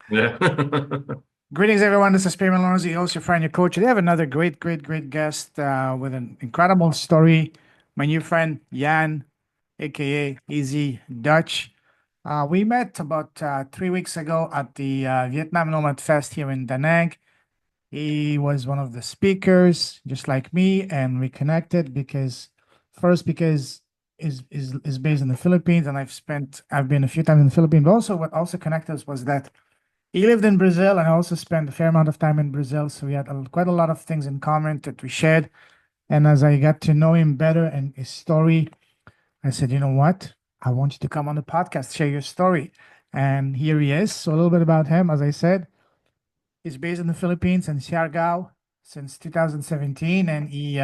Yeah. Greetings, everyone. This is Payman Lawrence, your host, your friend, your coach. Today, I have another great guest with an incredible story. My new friend, Jan, aka Easy Dutch. We met about 3 weeks ago at the Vietnam Nomad Fest here in Da Nang. He was one of the speakers, just like me, and we connected because is based in the Philippines, and I've been a few times in the Philippines. But also, what also connected us was that he lived in Brazil, and I also spent a fair amount of time in Brazil. So we had quite a lot of things in common that we shared. And as I got to know him better and his story, I said, you know what? I want you to come on the podcast, share your story. And here he is. So a little bit about him. As I said, he's based in the Philippines in Siargao since 2017, and he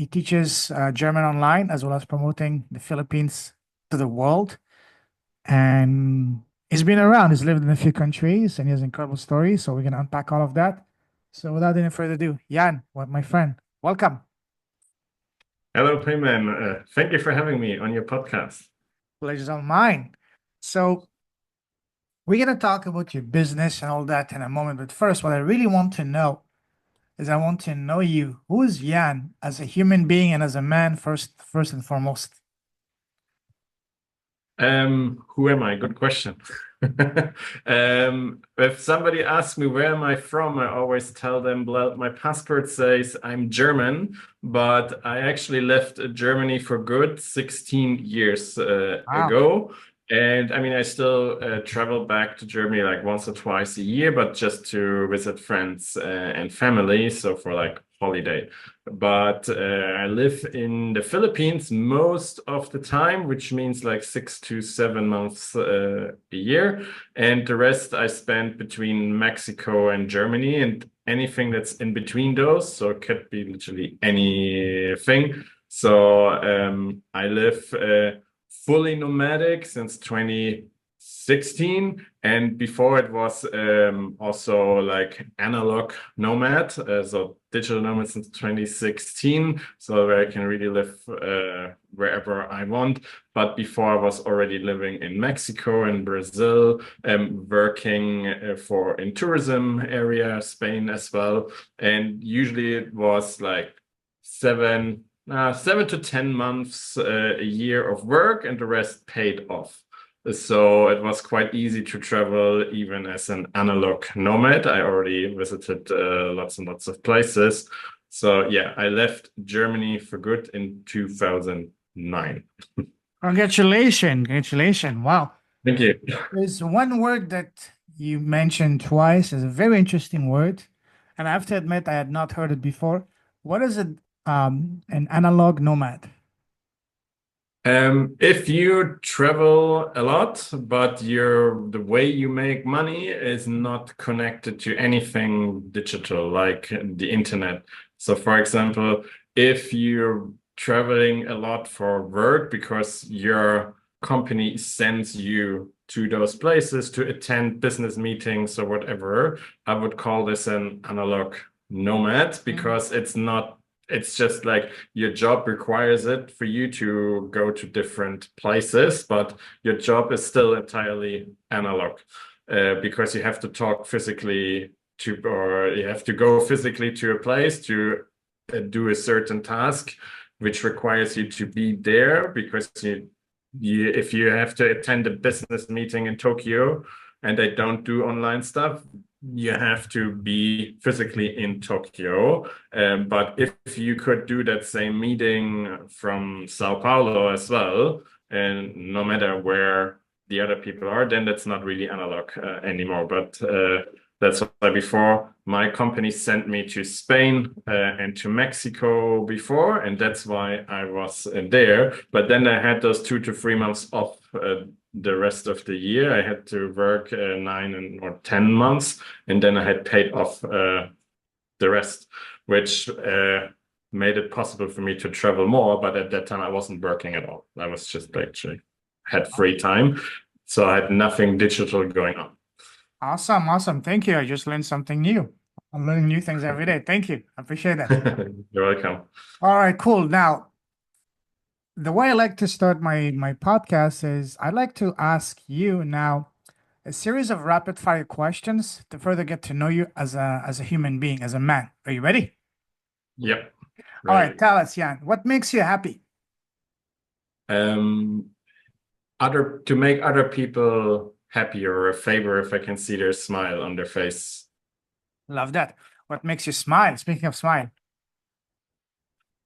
teaches German online as well as promoting the Philippines to the world. And he's been around. He's lived in a few countries, and he has incredible stories. So we're gonna unpack all of that. So without any further ado, Jan, what my friend, welcome. Hello, Payman. Thank you for having me on your podcast. Pleasure's all mine. So we're gonna talk about your business and all that in a moment. But first, what I really want to know is I want to know you. Who is Jan as a human being and as a man first and foremost? Who am I? Good question. If somebody asks me where am I from, I always tell them, well, my passport says I'm German, but I actually left Germany for good 16 years Wow. ago. And I mean, I still travel back to Germany like once or twice a year, but just to visit friends and family. So for like holiday. But I live in the Philippines most of the time, which means like 6 to 7 months a year. And the rest I spend between Mexico and Germany and anything that's in between those. So it could be literally anything. So I live fully nomadic since 2016. And before it was also like analog nomad, so digital nomad since 2016. So where I can really live wherever I want. But before I was already living in Mexico and Brazil, working for in tourism area, Spain as well. And usually it was like 7 to 10 months a year of work and the rest paid off. So it was quite easy to travel even as an analog nomad. I already visited lots and lots of places. So yeah, I left Germany for good in 2009. Congratulations. Congratulations. Wow. Thank you. There's one word that you mentioned twice is a very interesting word, and I have to admit I had not heard it before. What is it? An analog nomad. If you travel a lot, but the way you make money is not connected to anything digital like the internet. So, for example, if you're traveling a lot for work because your company sends you to those places to attend business meetings or whatever, I would call this an analog nomad Mm. because it's just like your job requires it for you to go to different places, but your job is still entirely analog because you have to talk physically to, or you have to go physically to a place to do a certain task, which requires you to be there because if you have to attend a business meeting in Tokyo and they don't do online stuff, you have to be physically in Tokyo. But if you could do that same meeting from Sao Paulo as well, and no matter where the other people are, then that's not really analog anymore. But that's why before my company sent me to Spain and to Mexico before, and that's why I was there. But then I had those 2 to 3 months off. The rest of the year, I had to work or 10 months, and then I had paid off the rest, which made it possible for me to travel more. But at that time, I wasn't working at all. I was just actually had free time, so I had nothing digital going on. Awesome, awesome. Thank you. I just learned something new. I'm learning new things every day. Thank you. I appreciate that. You're welcome. All right, cool. Now, the way I like to start my podcast is I like to ask you now, a series of rapid fire questions to further get to know you as a human being, as a man. Are you ready? Yep. All right, Ready. tell us, Jan, what makes you happy? Um, other to make other people happy or a favor if I can see their smile on their face. Love that. What makes you smile? Speaking of smile.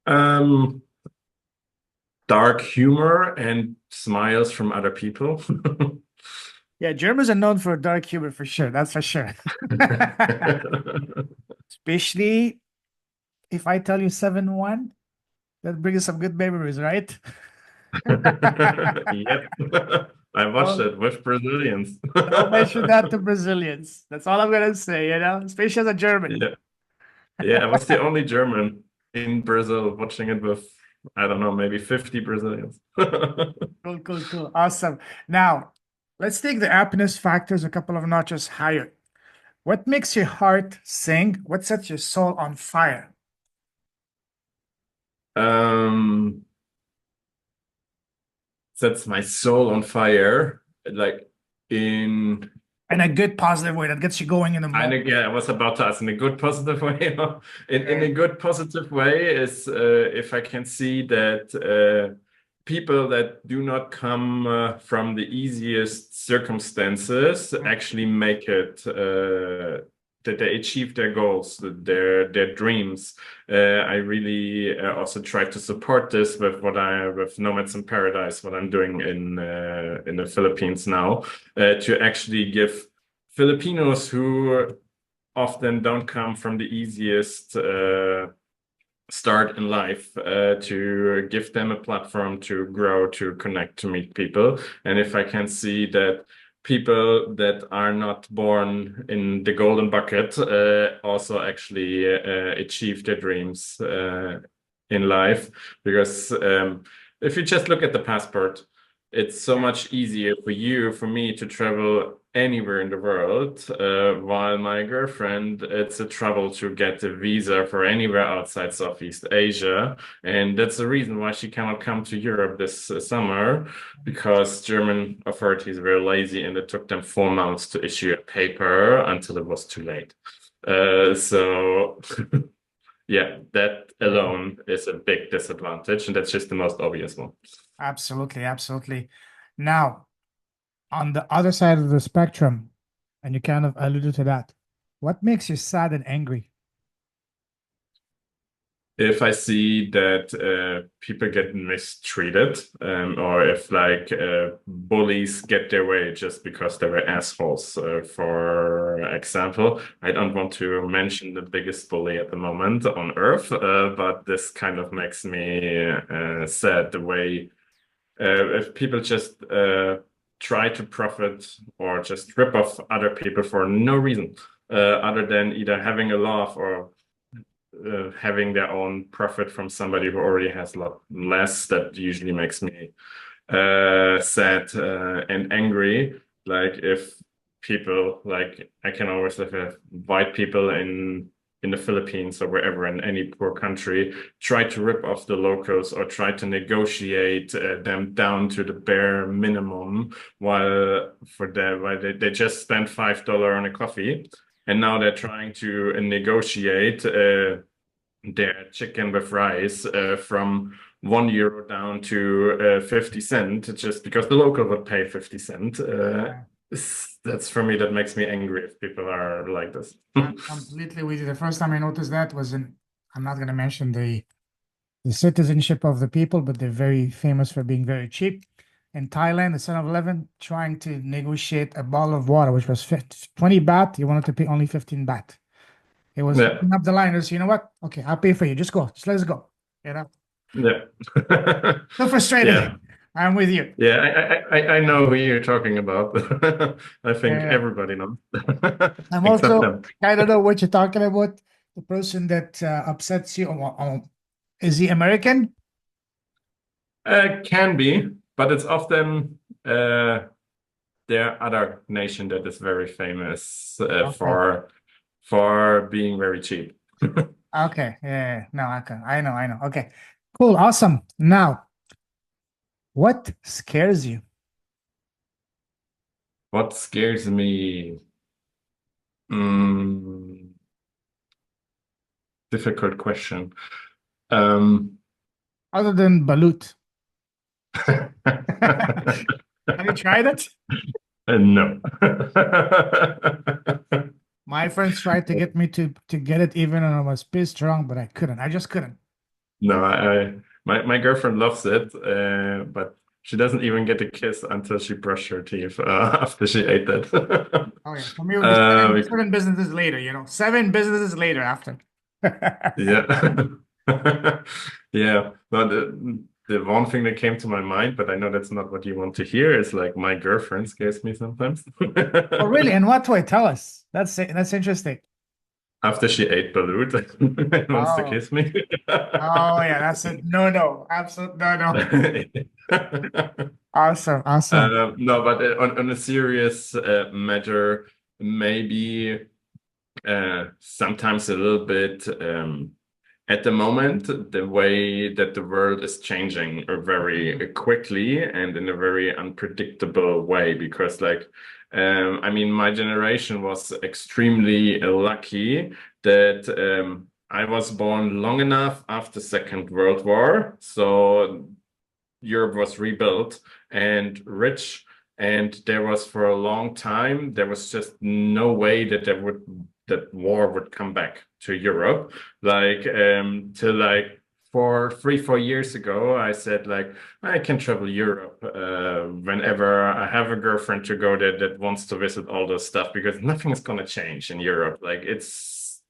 Um, dark humor and smiles from other people. Yeah, Germans are known for dark humor for sure. That's for sure. Especially if I tell you 7-1, that brings some good memories, right? Yep. I watched Don't, it with Brazilians. don't mention that to Brazilians. That's all I'm gonna say, especially as a German. Yeah. Yeah, I was the only German in Brazil watching it with, I don't know, maybe 50 Brazilians. Cool, cool, cool. Awesome. Now, let's take the happiness factors a couple of notches higher. What makes your heart sing? What sets your soul on fire? Um, sets my soul on fire. Like in In a good, positive way that gets you going in the I moment. think, yeah, I was about to ask in a good positive way. In a good positive way is if I can see that people that do not come from the easiest circumstances actually make it, that they achieve their goals, their dreams. I really also try to support this with with Nomads in Paradise, what I'm doing in the Philippines now, to actually give Filipinos who often don't come from the easiest start in life to give them a platform to grow, to connect, to meet people. And if I can see that people that are not born in the golden bucket also actually achieve their dreams in life, because if you just look at the passport, it's so much easier for you, for me to travel anywhere in the world, while my girlfriend, it's a trouble to get a visa for anywhere outside Southeast Asia. And that's the reason why she cannot come to Europe this summer, because German authorities were lazy and it took them 4 months to issue a paper until it was too late. So yeah, that alone is a big disadvantage, and that's just the most obvious one. Absolutely, absolutely. Now, on the other side of the spectrum, and you kind of alluded to that, what makes you sad and angry? If I see that people get mistreated, or if like bullies get their way just because they were assholes. For example, I don't want to mention the biggest bully at the moment on earth, but this kind of makes me sad, the way if people just try to profit or just rip off other people for no reason, other than either having a laugh or having their own profit from somebody who already has a lot less. That usually makes me sad and angry. Like if people, like I can always have white people in the Philippines or wherever, in any poor country, try to rip off the locals or try to negotiate them down to the bare minimum, while they just spent $5 on a coffee, and now they're trying to negotiate their chicken with rice from €1 down to 50 cent, just because the local would pay 50 cent. That's for me, that makes me angry if people are like this. I'm completely with you. The first time I noticed that was in, I'm not going to mention the citizenship of the people, but they're very famous for being very cheap. In Thailand, the 7-Eleven trying to negotiate a bottle of water, which was 20 baht. You wanted to pay only 15 baht. It was Yeah, picking up the liners. You know what? Okay, I'll pay for you. Just go. Just let us go. You know, yeah. so frustrating. Yeah, I'm with you. yeah. I know who you're talking about. I think Yeah. everybody knows, I'm except also them. kind of know what you're talking about. The person that upsets you, is he American? Can be, but it's often there are other nation that is very famous Okay. for being very cheap. Okay. Yeah. No, okay. I know. I know. Okay. Cool. Awesome. Now, what scares you? What scares me? Mm, difficult question. Um, Other than balut. Have you tried it? no. My friends tried to get me to get it even when I was pissed drunk, but I couldn't. I just couldn't. No, my girlfriend loves it, but she doesn't even get a kiss until she brushed her teeth after she ate that. Oh yeah, for me it would be Uh, seven businesses later, 7 businesses later after. yeah. Yeah. No, the one thing that came to my mind, but I know that's not what you want to hear, is like my girlfriend scares me sometimes. Oh really? In what way? Tell us. That's interesting. After she ate balut and wants to Oh, kiss me. oh yeah, that's it. No, no, absolute no, no. Awesome, awesome. No, but on a serious matter, maybe sometimes a little bit at the moment, the way that the world is changing very quickly and in a very unpredictable way, because like I mean, my generation was extremely lucky that I was born long enough after Second World War, so Europe was rebuilt and rich, and there was for a long time there was just no way that that war would come back to Europe. Like till like for 3 4 years ago, I said like I can travel Europe whenever I have a girlfriend to go there that wants to visit all those stuff because nothing is gonna change in Europe. Like it's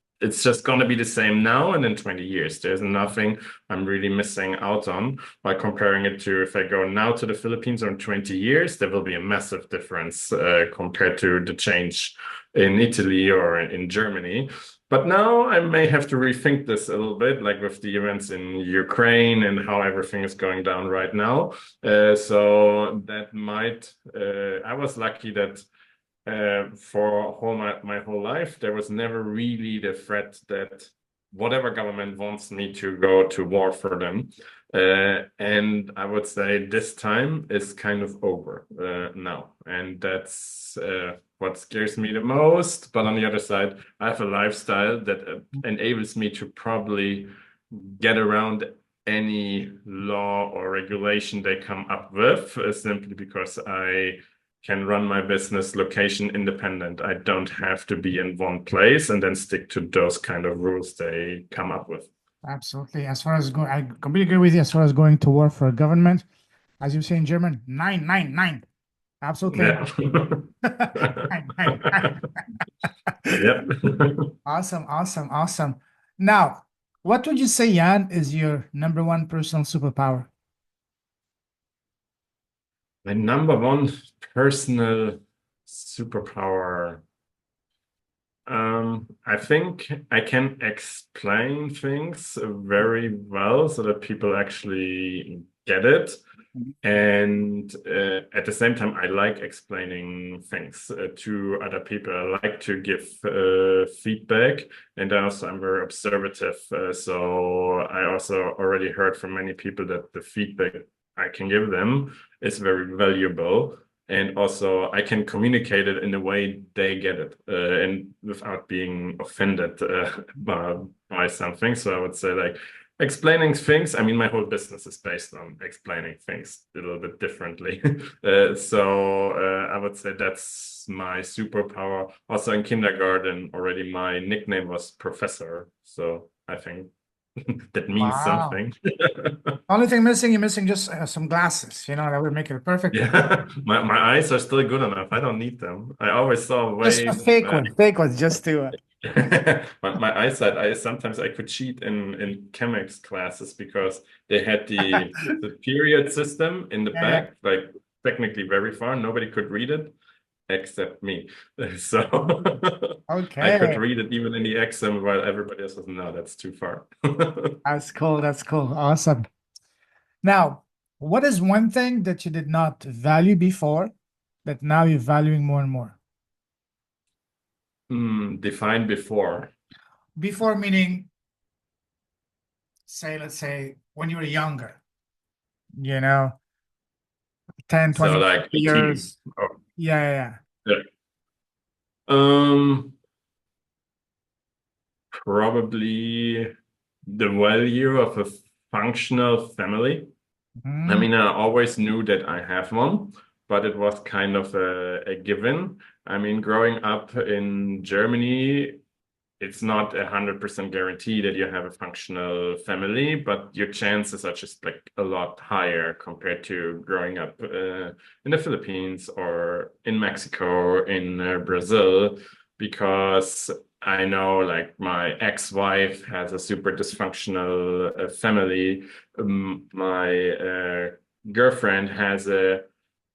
just gonna be the same now and in 20 years. There's nothing I'm really missing out on by comparing it to if I go now to the Philippines or in 20 years, there will be a massive difference compared to the change in Italy or in Germany. But now I may have to rethink this a little bit, like with the events in Ukraine and how everything is going down right now. So that might, I was lucky that for my whole life, there was never really the threat that whatever government wants me to go to war for them. And I would say this time is kind of over now. And that's what scares me the most. But on the other side, I have a lifestyle that enables me to probably get around any law or regulation they come up with, simply because I can run my business location independent. I don't have to be in one place and then stick to those kind of rules they come up with. Absolutely. As far as going, I completely agree with you. As far as going to war for a government, as you say in German, nine, nine, nine. Absolutely Yeah. not. Nine, nine, nine. Yeah. Awesome, awesome, awesome. Now, what would you say, Jan, is your number one personal superpower? My number one personal superpower. I think I can explain things very well so that people actually get it. And at the same time, I like explaining things to other people. I like to give feedback, and also I'm very observative. So I also already heard from many people that the feedback I can give them is very valuable. And also, I can communicate it in a way they get it, and without being offended by something. So I would say, like, explaining things. I mean, my whole business is based on explaining things a little bit differently. So I would say that's my superpower. Also, in kindergarten, already my nickname was Professor. So I think that means Wow. something. Only thing missing, you're missing just some glasses. That would make it perfect. Yeah, my eyes are still good enough. I don't need them. I always saw Just a way fake one, just to. my eyesight. I sometimes I could cheat in chemics classes because they had the period system in the Yeah, yeah. back, like technically very far. Nobody could read it except me. So I could Okay. read it even in the exam while everybody else was, no, that's too far. That's cool. That's cool. Awesome. Now, what is one thing that you did not value before that now you're valuing more and more? Defined before. Before meaning, let's say when you were younger, you know, 10, So 20 like 18. years. Yeah, yeah, yeah. Yeah. Um, Probably the value of a functional family. I Mm, mean, I always knew that I have one, but it was kind of a given. I mean, growing up in Germany, it's not 100% guarantee that you have a functional family, but your chances are just like a lot higher compared to growing up in the Philippines or in Mexico, in Brazil, because I know like my ex-wife has a super dysfunctional family. My girlfriend has a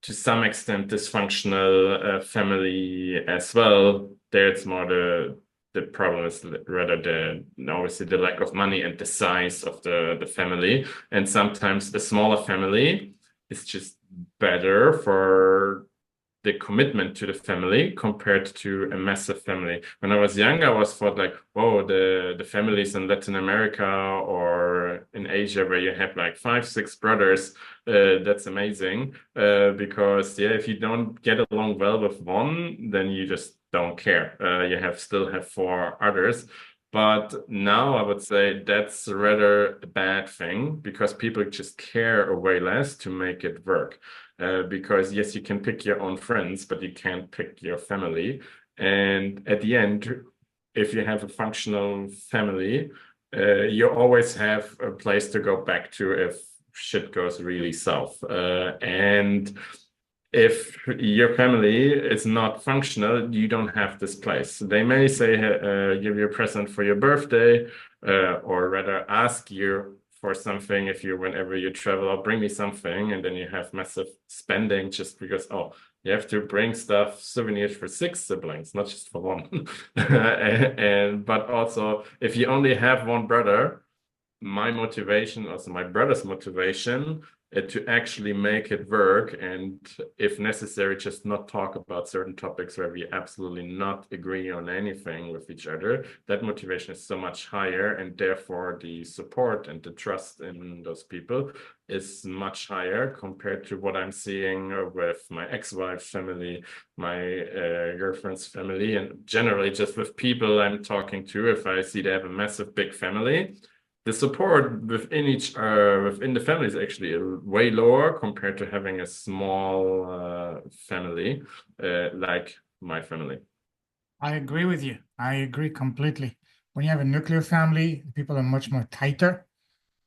to some extent dysfunctional family as well. There it's more the problem is rather the obviously the lack of money and the size of the family. And sometimes the smaller family is just better for the commitment to the family compared to a massive family. When I was younger, I was thought like, whoa, the families in Latin America or in Asia where you have like five, six brothers, that's amazing. Because yeah, if you don't get along well with one, then you just don't care. You have still have four others. But now I would say that's rather a bad thing because people just care way less to make it work. Because yes, you can pick your own friends, but you can't pick your family. And at the end, if you have a functional family, you always have a place to go back to if shit goes really south. And if your family is not functional, you don't have this place. They may say, give you a present for your birthday, or rather ask you for something if you, whenever you travel, or bring me something, and then you have massive spending just because, oh, you have to bring stuff, souvenirs for six siblings, not just for one. And but also, if you only have one brother, my motivation, also my brother's motivation, to actually make it work and if necessary just not talk about certain topics where we absolutely not agree on anything with each other, that motivation is so much higher and therefore the support and the trust in those people is much higher compared to what I'm seeing with my ex-wife's family, my girlfriend's family, and generally just with people I'm talking to. If I see they have a massive big family, the support within the family is actually way lower compared to having a small family like my family. I agree with you. I agree completely. When you have a nuclear family, people are much more tighter,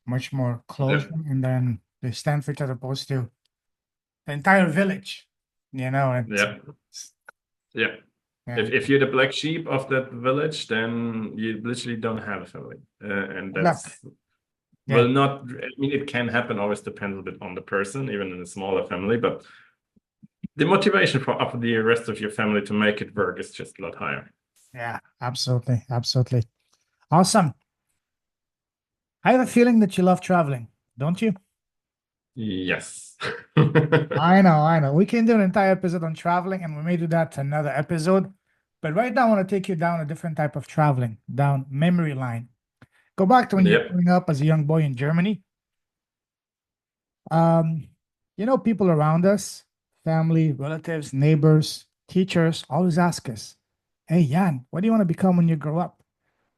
much more closer, Yeah, and then they stand for each other opposed to the entire village. yeah, It's yeah. yeah. If you're the black sheep of that village, then you literally don't have a family, and Good luck. that's Yeah, will not. I mean, it can happen. Always depends a bit on the person, even in a smaller family. But the motivation for the rest of your family to make it work is just a lot higher. yeah, absolutely, absolutely. Awesome. I have a feeling that you love traveling, don't you? Yes. I know. We can do an entire episode on traveling, and we may do that another episode. But right now, I want to take you down a different type of traveling, down memory line. Go back to when you were Yep. growing up as a young boy in Germany. Um, people around us, family, relatives, neighbors, teachers, always ask us, "Hey, Jan, what do you want to become when you grow up?"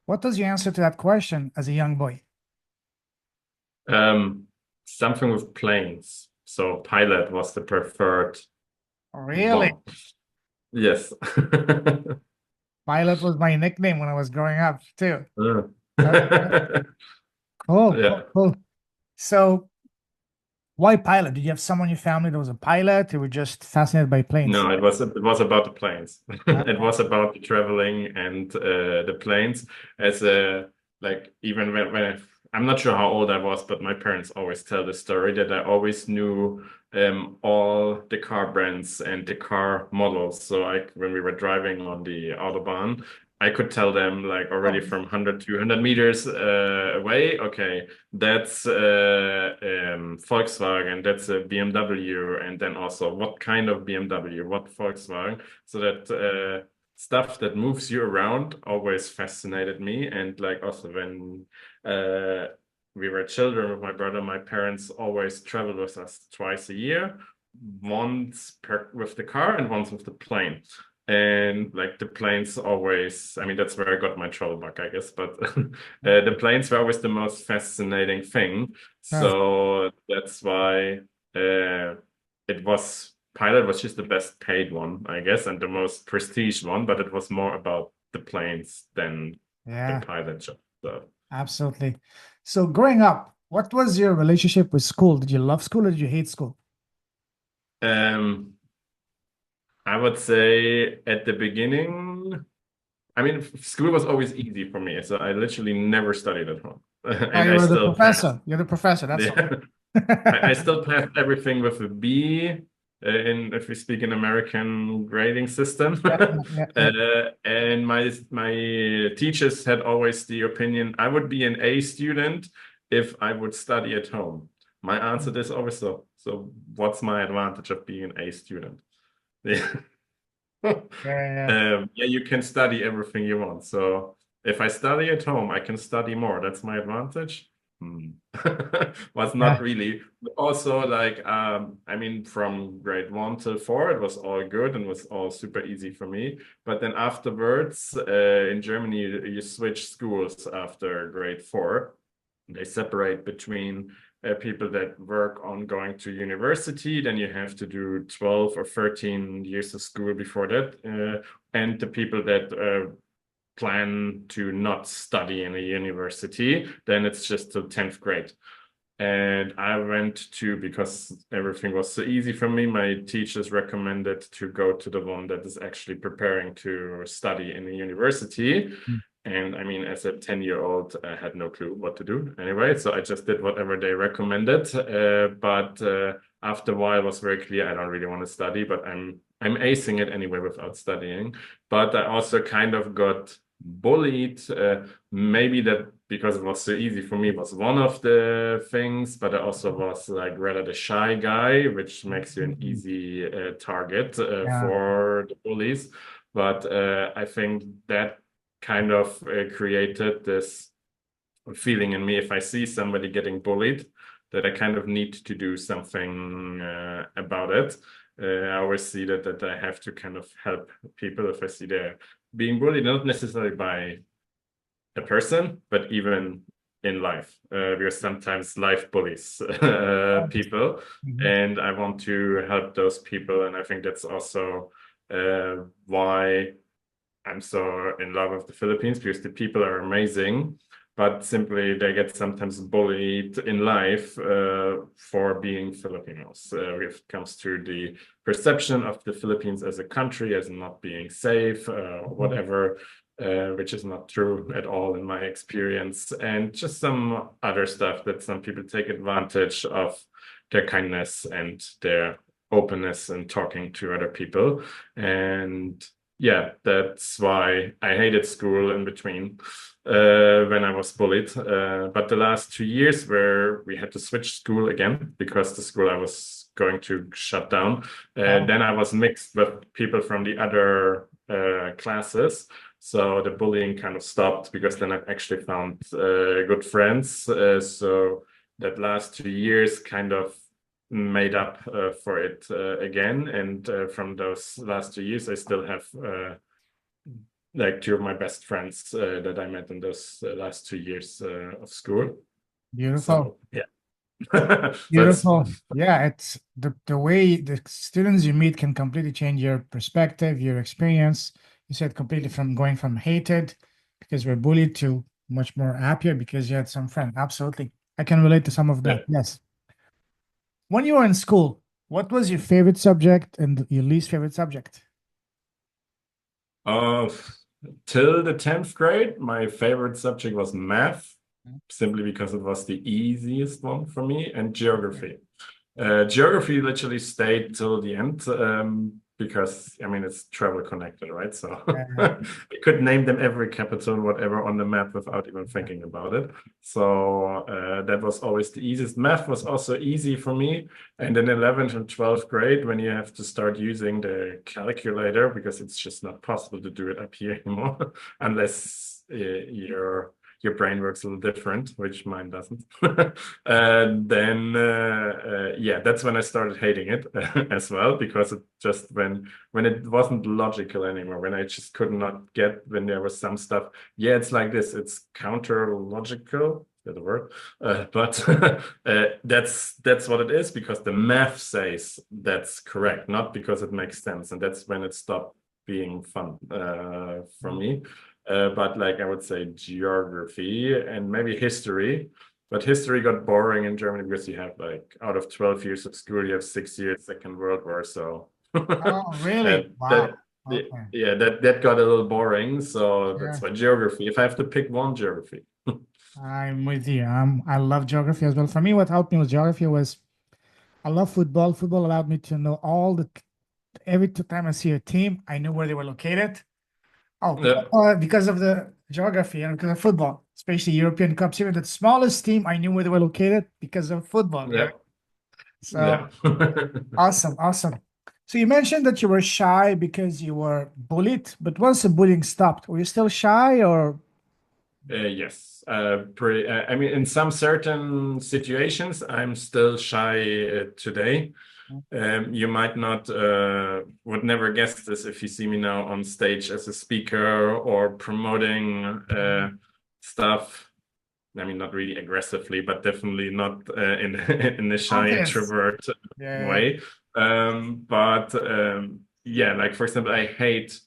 What was your answer to that question as a young boy? Um, Something with planes. So pilot was the preferred Really? one. Yes. Pilot was my nickname when I was growing up too. Uh. Okay. Cool, cool, Yeah. cool. So, why pilot? Did you have someone in your family that was a pilot? They were just fascinated by planes. No, it was about the planes. It Okay. was about the traveling and the planes as a like even I'm not sure how old I was, but my parents always tell the story that I always knew all the car brands and the car models. So I when we were driving on the Autobahn, I could tell them like already Oh, from 100 to 200 meters away. Okay, that's Volkswagen, that's a BMW, and then also what kind of BMW, what Volkswagen, so that stuff that moves you around always fascinated me. And like also when uh, we were children with my brother, my parents always traveled with us twice a year. once per with the car and once with the plane. And like the planes always, I mean, that's where I got my travel bug, I guess, but the planes were always the most fascinating thing. Right. So that's why it was pilot was just the best paid one, I guess, and the most prestige one, but it was more about the planes than the Yeah, pilot job. So absolutely. So growing up, what was your relationship with school? Did you love school or did you hate school? um I would say at the beginning, I mean, school was always easy for me, so I literally never studied at home, Oh, and you I were the still passed. professor. You're the professor. That's all. Yeah, I still passed everything with a B in if we speak in American grading system. Yeah, yeah, yeah. And my teachers had always the opinion I would be an A student if I would study at home. My answer is always so. So what's my advantage of being an A student? Yeah. Yeah, Yeah, you can study everything you want. So if I study at home, I can study more. That's my advantage. Hmm. Was yeah, not really. But also, like, I mean, from grade 1 till 4, it was all good and was all super easy for me. But then afterwards, in Germany, you switch schools after grade 4. They separate between people that work on going to university, then you have to do 12 or 13 years of school before that, and the people that plan to not study in a university, then it's just till 10th grade. And I went to, because everything was so easy for me, my teachers recommended to go to the one that is actually preparing to study in a university. yeah. And I mean, as a 10-year-old, I had no clue what to do anyway. So I just did whatever they recommended. But after a while, it was very clear I don't really want to study, but I'm acing it anyway without studying. But I also kind of got bullied. Maybe that because it was so easy for me was one of the things, but I also was like rather the shy guy, which makes you an Mhm. easy target Yeah, for the bullies. But I think that kind of created this feeling in me if I see somebody getting bullied, that I kind of need to do something about it. I always see that I have to kind of help people if I see they're being bullied, not necessarily by a person, but even in life. We are sometimes life bullies people, mhm. and I want to help those people. And I think that's also why I'm so in love with the Philippines, because the people are amazing, but simply they get sometimes bullied in life for being Filipinos. When it comes to the perception of the Philippines as a country, as not being safe, whatever, which is not true at all in my experience, and just some other stuff that some people take advantage of their kindness and their openness and talking to other people. And yeah, that's why I hated school in between when I was bullied. But the last 2 years where we had to switch school again because the school I was going to shut down, Wow. then I was mixed with people from the other classes. So the bullying kind of stopped because then I actually found good friends. So that last 2 years kind of made up for it again. And from those last 2 years, I still have like two of my best friends that I met in those last 2 years of school. Beautiful. So yeah, that's Beautiful. Yeah, it's the way the students you meet can completely change your perspective, your experience. You said completely from going from hated because we're bullied to much more happier because you had some friend. Absolutely. I can relate to some of yeah. that. Yes. When you were in school, what was your favorite subject and your least favorite subject? Uh, till the 10th grade, my favorite subject was math, simply because it was the easiest one for me, and geography. Geography literally stayed till the end because I mean it's travel connected, right? So Yeah, I could name them every capital, whatever, on the map without even yeah. thinking about it. So that was always the easiest. Math was also easy for me. And in 11th and 12th grade, when you have to start using the calculator, because it's just not possible to do it up here anymore, unless your brain works a little different, which mine doesn't. And then yeah, that's when I started hating it as well, because it just when it wasn't logical anymore, when I just could not get when there was some stuff. Yeah, it's like this. It's counter logical. The word, but that's what it is, because the math says that's correct, not because it makes sense, and that's when it stopped being fun for me. But like I would say geography and maybe history, but history got boring in Germany because you have like out of 12 years of school, you have 6 years Second World War, so Oh, really? that Wow. Okay. yeah, that got a little boring. So that's Sure. why geography. If I have to pick one, geography. I'm with you. I love geography as well. For me, what helped me with geography was I love football. Football allowed me to know all the every time I see a team, I knew where they were located. Oh, Yeah, because of the geography and because of football, especially European Cups. Even the smallest team, I knew where they were located because of football. yeah, So yeah. awesome, awesome. So you mentioned that you were shy because you were bullied, but once the bullying stopped, were you still shy or? Yes, I mean, in some certain situations, I'm still shy today. You might not would never guess this if you see me now on stage as a speaker or promoting stuff. I mean, not really aggressively, but definitely not in in a shy Confidence. introvert Yeah. way. But yeah, like for example, I hate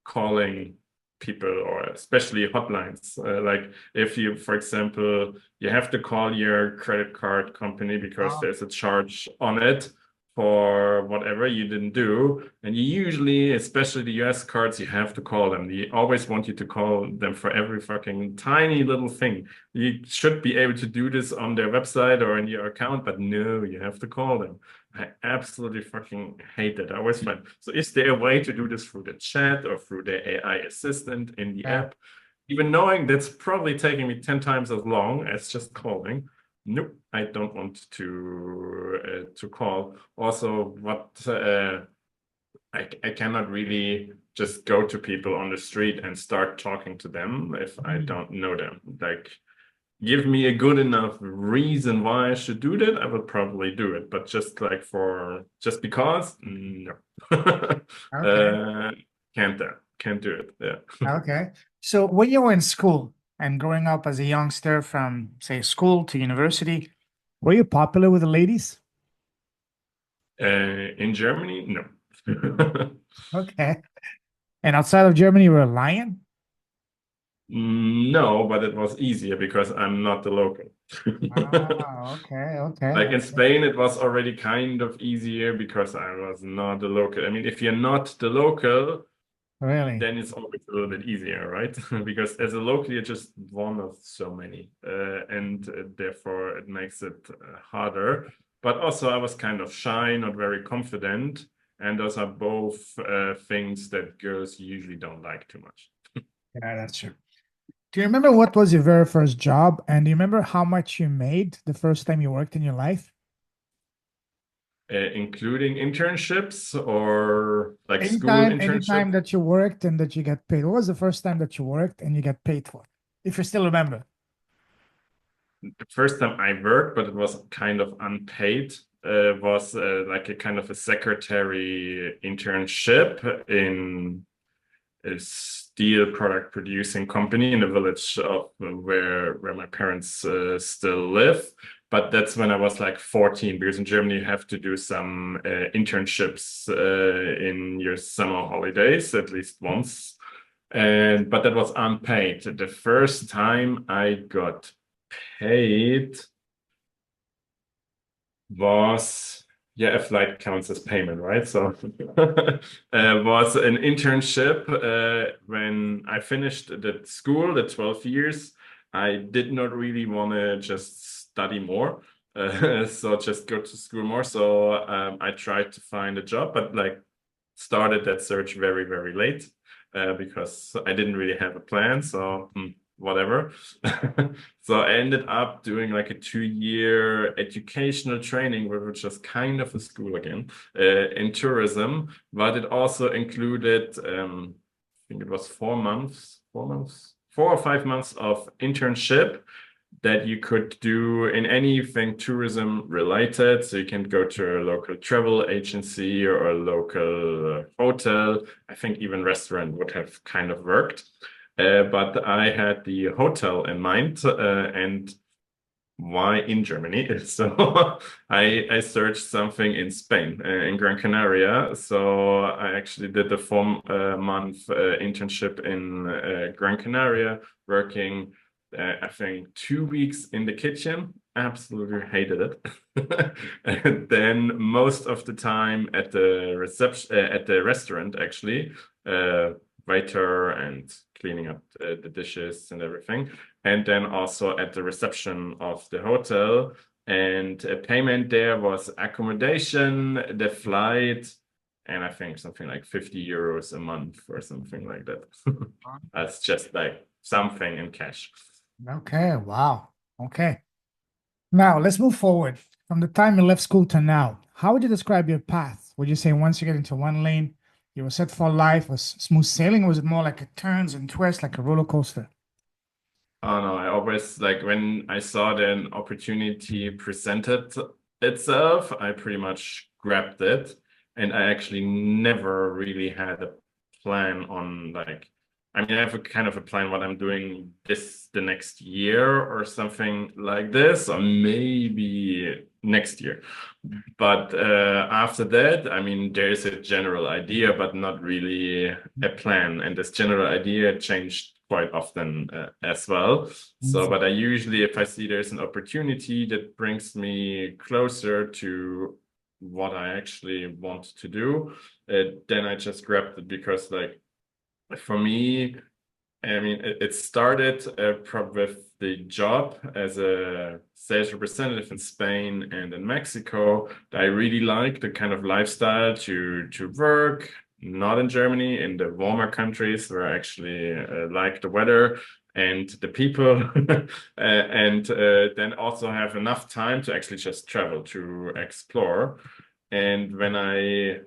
calling people, or especially hotlines. Like if you, for example, you have to call your credit card company because Oh, there's a charge on it for whatever you didn't do. And you usually, especially the US cards, you have to call them. They always want you to call them for every fucking tiny little thing. You should be able to do this on their website or in your account, but no, you have to call them. I absolutely fucking hate it. I always find, so is there a way to do this through the chat or through the AI assistant in the yeah. app? Even knowing that's probably taking me 10 times as long as just calling. Nope, I don't want to call. Also, what I cannot really just go to people on the street and start talking to them if I Mm. don't know them. Like, give me a good enough reason why I should do that, I would probably do it. But just like for just because, no. Okay. uh, can't do it. Yeah. Okay. So when you were in school and growing up as a youngster from, say, school to university, were you popular with the ladies? In Germany, no. Okay. And outside of Germany, you were a lion? No, but it was easier because I'm not the local. Ah, okay, okay, Like in okay. Spain, it was already kind of easier because I was not the local. I mean, if you're not the local, Really? then it's always a little bit easier, right? Because as a local, you're just one of so many, and therefore it makes it harder. But also, I was kind of shy, not very confident, and those are both things that girls usually don't like too much. Yeah, that's true. Do you remember what was your very first job? And do you remember how much you made the first time you worked in your life? Including internships or like school Anytime internship. that you worked and that you get paid. What was the first time that you worked and you get paid for? If you still remember. The first time I worked, but it was kind of unpaid, was like a kind of a secretary internship in a steel product producing company in the village of where my parents still live. But that's when I was like 14, because in Germany you have to do some internships in your summer holidays at least once. And but that was unpaid. The first time I got paid was, yeah, a flight counts as payment, right? So was an internship when I finished the school, the 12 years. I did not really want to just study more. So just go to school more. So I tried to find a job, but like started that search very, very late because I didn't really have a plan. So whatever. So I ended up doing like a 2 year educational training, which was kind of a school again, in tourism, but it also included, I think it was 4 months, 4 months. 4 or 5 months of internship that you could do in anything tourism related. So you can go to a local travel agency or a local hotel. I think even restaurant would have kind of worked. But I had the hotel in mind, and why in Germany? So I searched something in Spain, in Gran Canaria. So I actually did a 4 month internship in Gran Canaria, working, I think, 2 weeks in the kitchen. Absolutely hated it. And then most of the time at the reception, at the restaurant, actually, uh, waiter and cleaning up the dishes and everything, and then also at the reception of the hotel. And a payment there was accommodation, the flight, and I think something like 50 euros a month or something like that. That's just like something in cash. Okay, wow. Okay. Now let's move forward. From the time you left school to now, how would you describe your path? Would you say once you get into one lane, you were set for life, was smooth sailing, or was it more like a turns and twists, like a roller coaster? Oh no, I always like when I saw the an opportunity presented itself, I pretty much grabbed it. And I actually never really had a plan on like, I mean, I have a kind of a plan what I'm doing the next year or something like this, or maybe next year. But after that, I mean, there is a general idea, but not really a plan. And this general idea changed quite often as well. So, but I usually, if I see there's an opportunity that brings me closer to what I actually want to do, then I just grabbed it because, like, for me, I mean, it started with the job as a sales representative in Spain and in Mexico. I really like the kind of lifestyle to work, not in Germany, in the warmer countries where I actually like the weather and the people, and then also have enough time to actually just travel to explore. And when I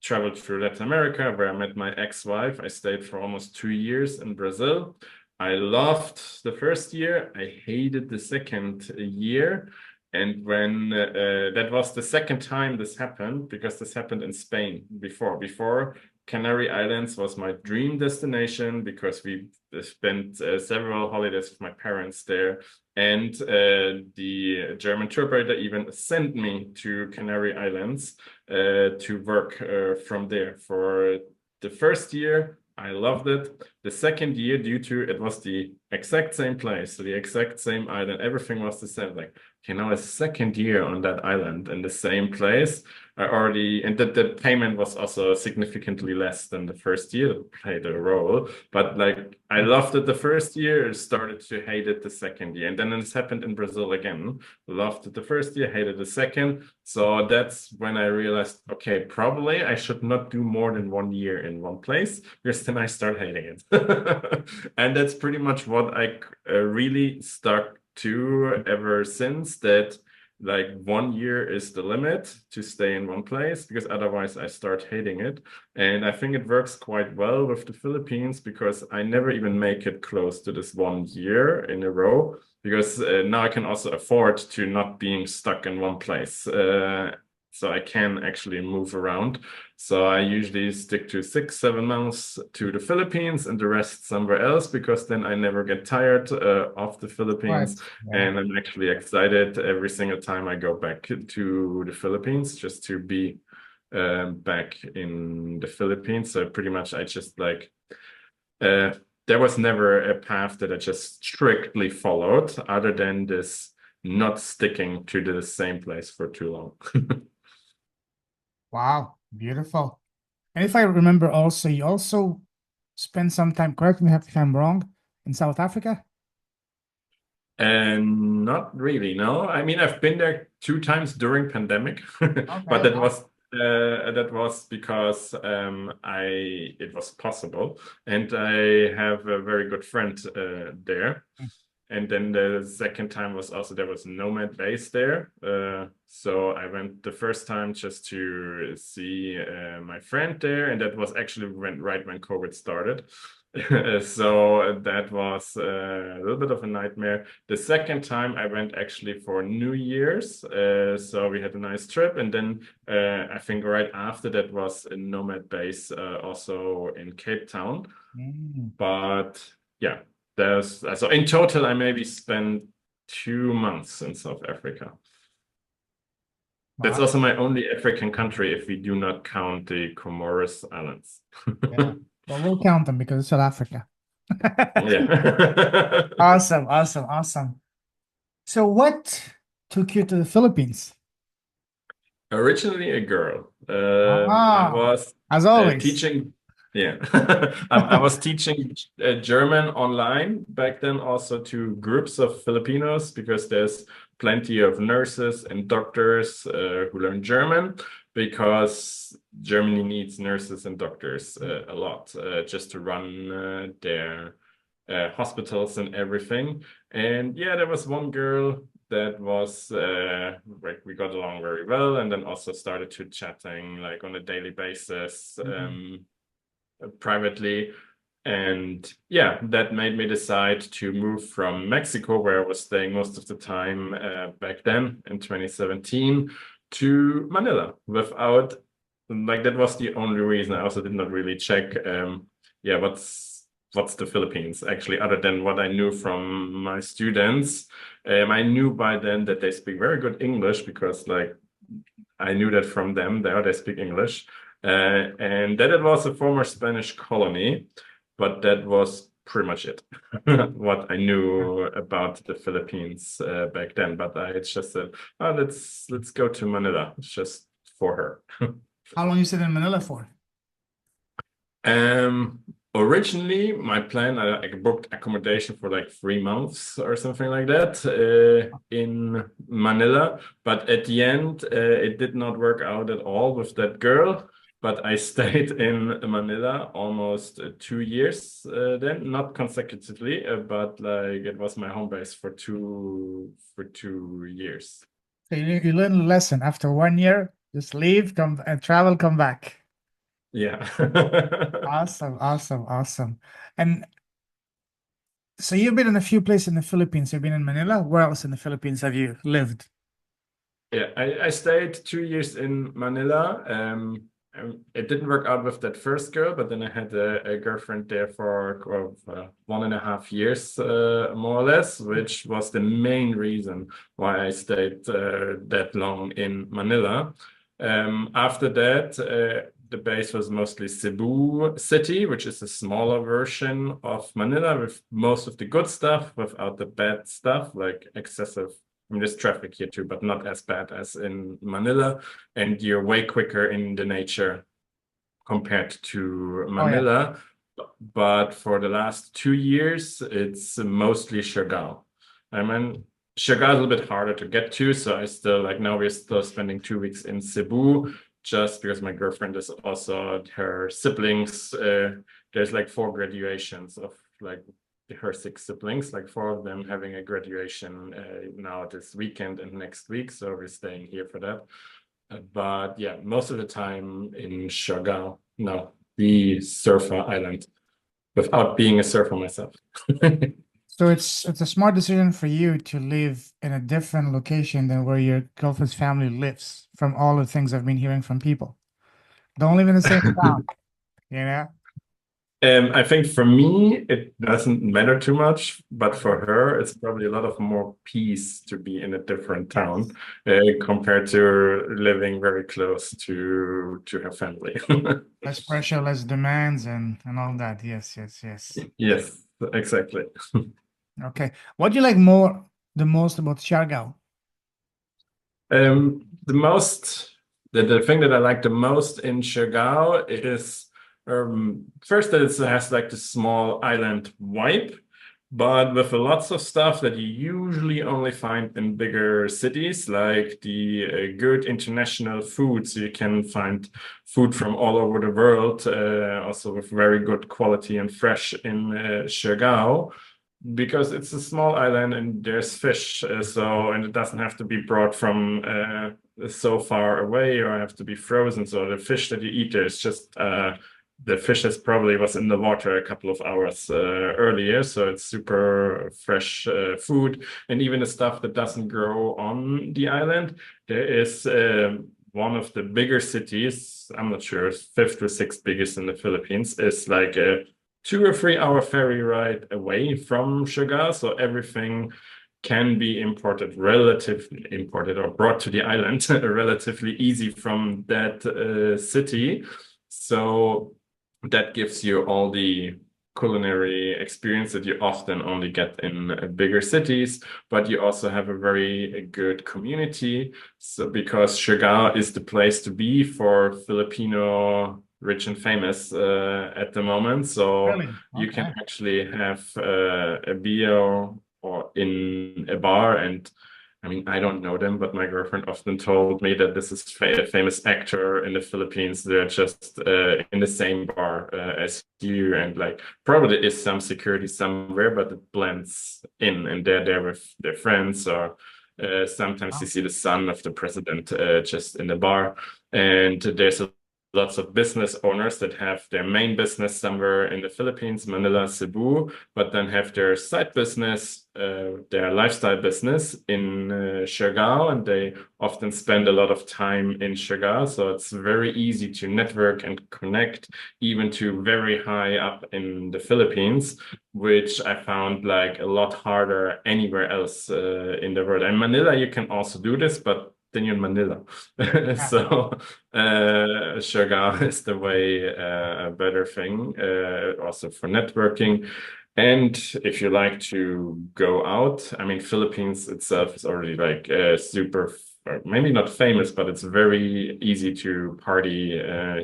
traveled through Latin America, where I met my ex-wife. I stayed for almost 2 years in Brazil. I loved the first year. I hated the second year. And when that was the second time this happened, because this happened in Spain before. Before, Canary Islands was my dream destination because we spent several holidays with my parents there. And the German tour operator even sent me to Canary Islands to work from there. For the first year, I loved it. The second year, due to it was the exact same place, so the exact same island, everything was the same. Like, you know, a second year on that island in the same place. I already, and the payment was also significantly less than the first year that played a role. But like, I loved it the first year, started to hate it the second year. And then this happened in Brazil again. Loved it the first year, hated the second. So that's when I realized, okay, probably I should not do more than 1 year in one place because then I start hating it. And that's pretty much what I really stuck to ever since, that like 1 year is the limit to stay in one place because otherwise I start hating it. And I think it works quite well with the Philippines because I never even make it close to this 1 year in a row because now I can also afford to not being stuck in one place. So I can actually move around. So I usually stick to 6, 7 months to the Philippines and the rest somewhere else because then I never get tired of the Right. Philippines. Yeah. And I'm actually excited every single time I go back to the Philippines just to be back in the Philippines. So pretty much I just like there was never a path that I just strictly followed other than this not sticking to the same place for too long. Wow, beautiful. And if I remember also, you also spent some time, correct me if I'm wrong, in South Africa? And not really, no. I mean, I've been there 2 times during pandemic, but Okay, wow. that was because I it was possible, and I have a very good friend there, And then the second time was also there was a Nomad base there. So I went the first time just to see my friend there, and that was actually right when COVID started. So that was a little bit of a nightmare. The second time I went actually for New Year's. So we had a nice trip. And then I think right after that was a Nomad base also in Cape Town. But yeah, so in total I maybe spent 2 months in South Africa. That's Wow. also my only African country if we do not count the Comoros Islands. Yeah. Well, we'll count them because it's South Africa. Yeah. Awesome, awesome, awesome. So what took you to the Philippines? Originally a girl. I Ah, was as always. teaching, yeah, I was teaching German online back then, also to groups of Filipinos, because there's plenty of nurses and doctors who learn German, because Germany needs nurses and doctors a lot just to run their hospitals and everything. And yeah, there was one girl that was like we got along very well, and then also started to chatting like on a daily basis privately. And yeah, that made me decide to move from Mexico, where I was staying most of the time back then in 2017, to Manila without like that was the only reason. I also did not really check yeah, what's the Philippines actually, other than what I knew from my students. I knew by then that they speak very good English, because like I knew that from them there they speak English, and that it was a former Spanish colony, but that was pretty much it what I knew about the Philippines back then. But I just said, oh, let's go to Manila, it's just for her. How long you stayed in Manila for? Um, Originally, my plan, I booked accommodation for like 3 months or something like that in Manila. But at the end, it did not work out at all with that girl. But I stayed in Manila almost 2 years then, not consecutively, but like it was my home base for 2 years. So you learned a lesson after 1 year, just leave, come and travel, come back. Yeah. Awesome, awesome, awesome. And so you've been in a few places in the Philippines. You've been in Manila. Where else in the Philippines have you lived? Yeah, I stayed 2 years in Manila. It didn't work out with that first girl, but then I had a girlfriend there for 1.5 years, more or less, which was the main reason why I stayed that long in Manila. After that, the base was mostly Cebu City, which is a smaller version of Manila with most of the good stuff, without the bad stuff like excessive. I mean, there's traffic here too, but not as bad as in Manila. And you're way quicker in the nature compared to Oh yeah. Manila. But for the last 2 years, it's mostly Siargao. I mean, Siargao is a little bit harder to get to. So I still like now we're still spending 2 weeks in Cebu, just because my girlfriend is also her siblings. There's like 4 graduations of like her 6 siblings, like 4 of them having a graduation now this weekend and next week. So we're staying here for that. But yeah, most of the time in Siargao, no, the surfer island, without being a surfer myself. So it's a smart decision for you to live in a different location than where your girlfriend's family lives, from all the things I've been hearing from people. Don't live in the same town, you know? I think for me, it doesn't matter too much, but for her, it's probably a lot of more peace to be in a different town Yes. compared to living very close to her family. Less pressure, less demands, and all that. Yes, yes, yes. Yes, exactly. Okay. What do you like the most about Siargao? The the thing that I like the most in Siargao is first that it has like the small island vibe, but with lots of stuff that you usually only find in bigger cities, like the good international food. So you can find food from all over the world, also with very good quality and fresh in Siargao. because it's a small island and there's fish, and it doesn't have to be brought from so far away or have to be frozen. So the fish that you eat there is just the fish is probably was in the water a couple of hours earlier, so it's super fresh food. And even the stuff that doesn't grow on the island, there is one of the bigger cities, I'm not sure, fifth or sixth biggest in the Philippines, is like a 2 or 3 hour ferry ride away from Siargao. So everything can be imported or brought to the island relatively easy from that city. So that gives you all the culinary experience that you often only get in bigger cities, but you also have a very good community. So because Siargao is the place to be for Filipino rich and famous at the moment. So Really? you can Okay. actually have a beer or in a bar. And I mean, I don't know them, but my girlfriend often told me that this is a famous actor in the Philippines. They're just in the same bar as you, and like probably is some security somewhere, but it blends in, and they're there with their friends, or sometimes you Wow. see the son of the president just in the bar. And there's lots of business owners that have their main business somewhere in the Philippines, Manila, Cebu, but then have their side business, their lifestyle business in Siargao, and they often spend a lot of time in Siargao. So it's very easy to network and connect, even to very high up in the Philippines, which I found like a lot harder anywhere else in the world. And Manila, you can also do this, but then you're in Manila. Yeah. So Siargao is the way a better thing, also for networking. And if you like to go out, I mean, Philippines itself is already like super, maybe not famous, but it's very easy to party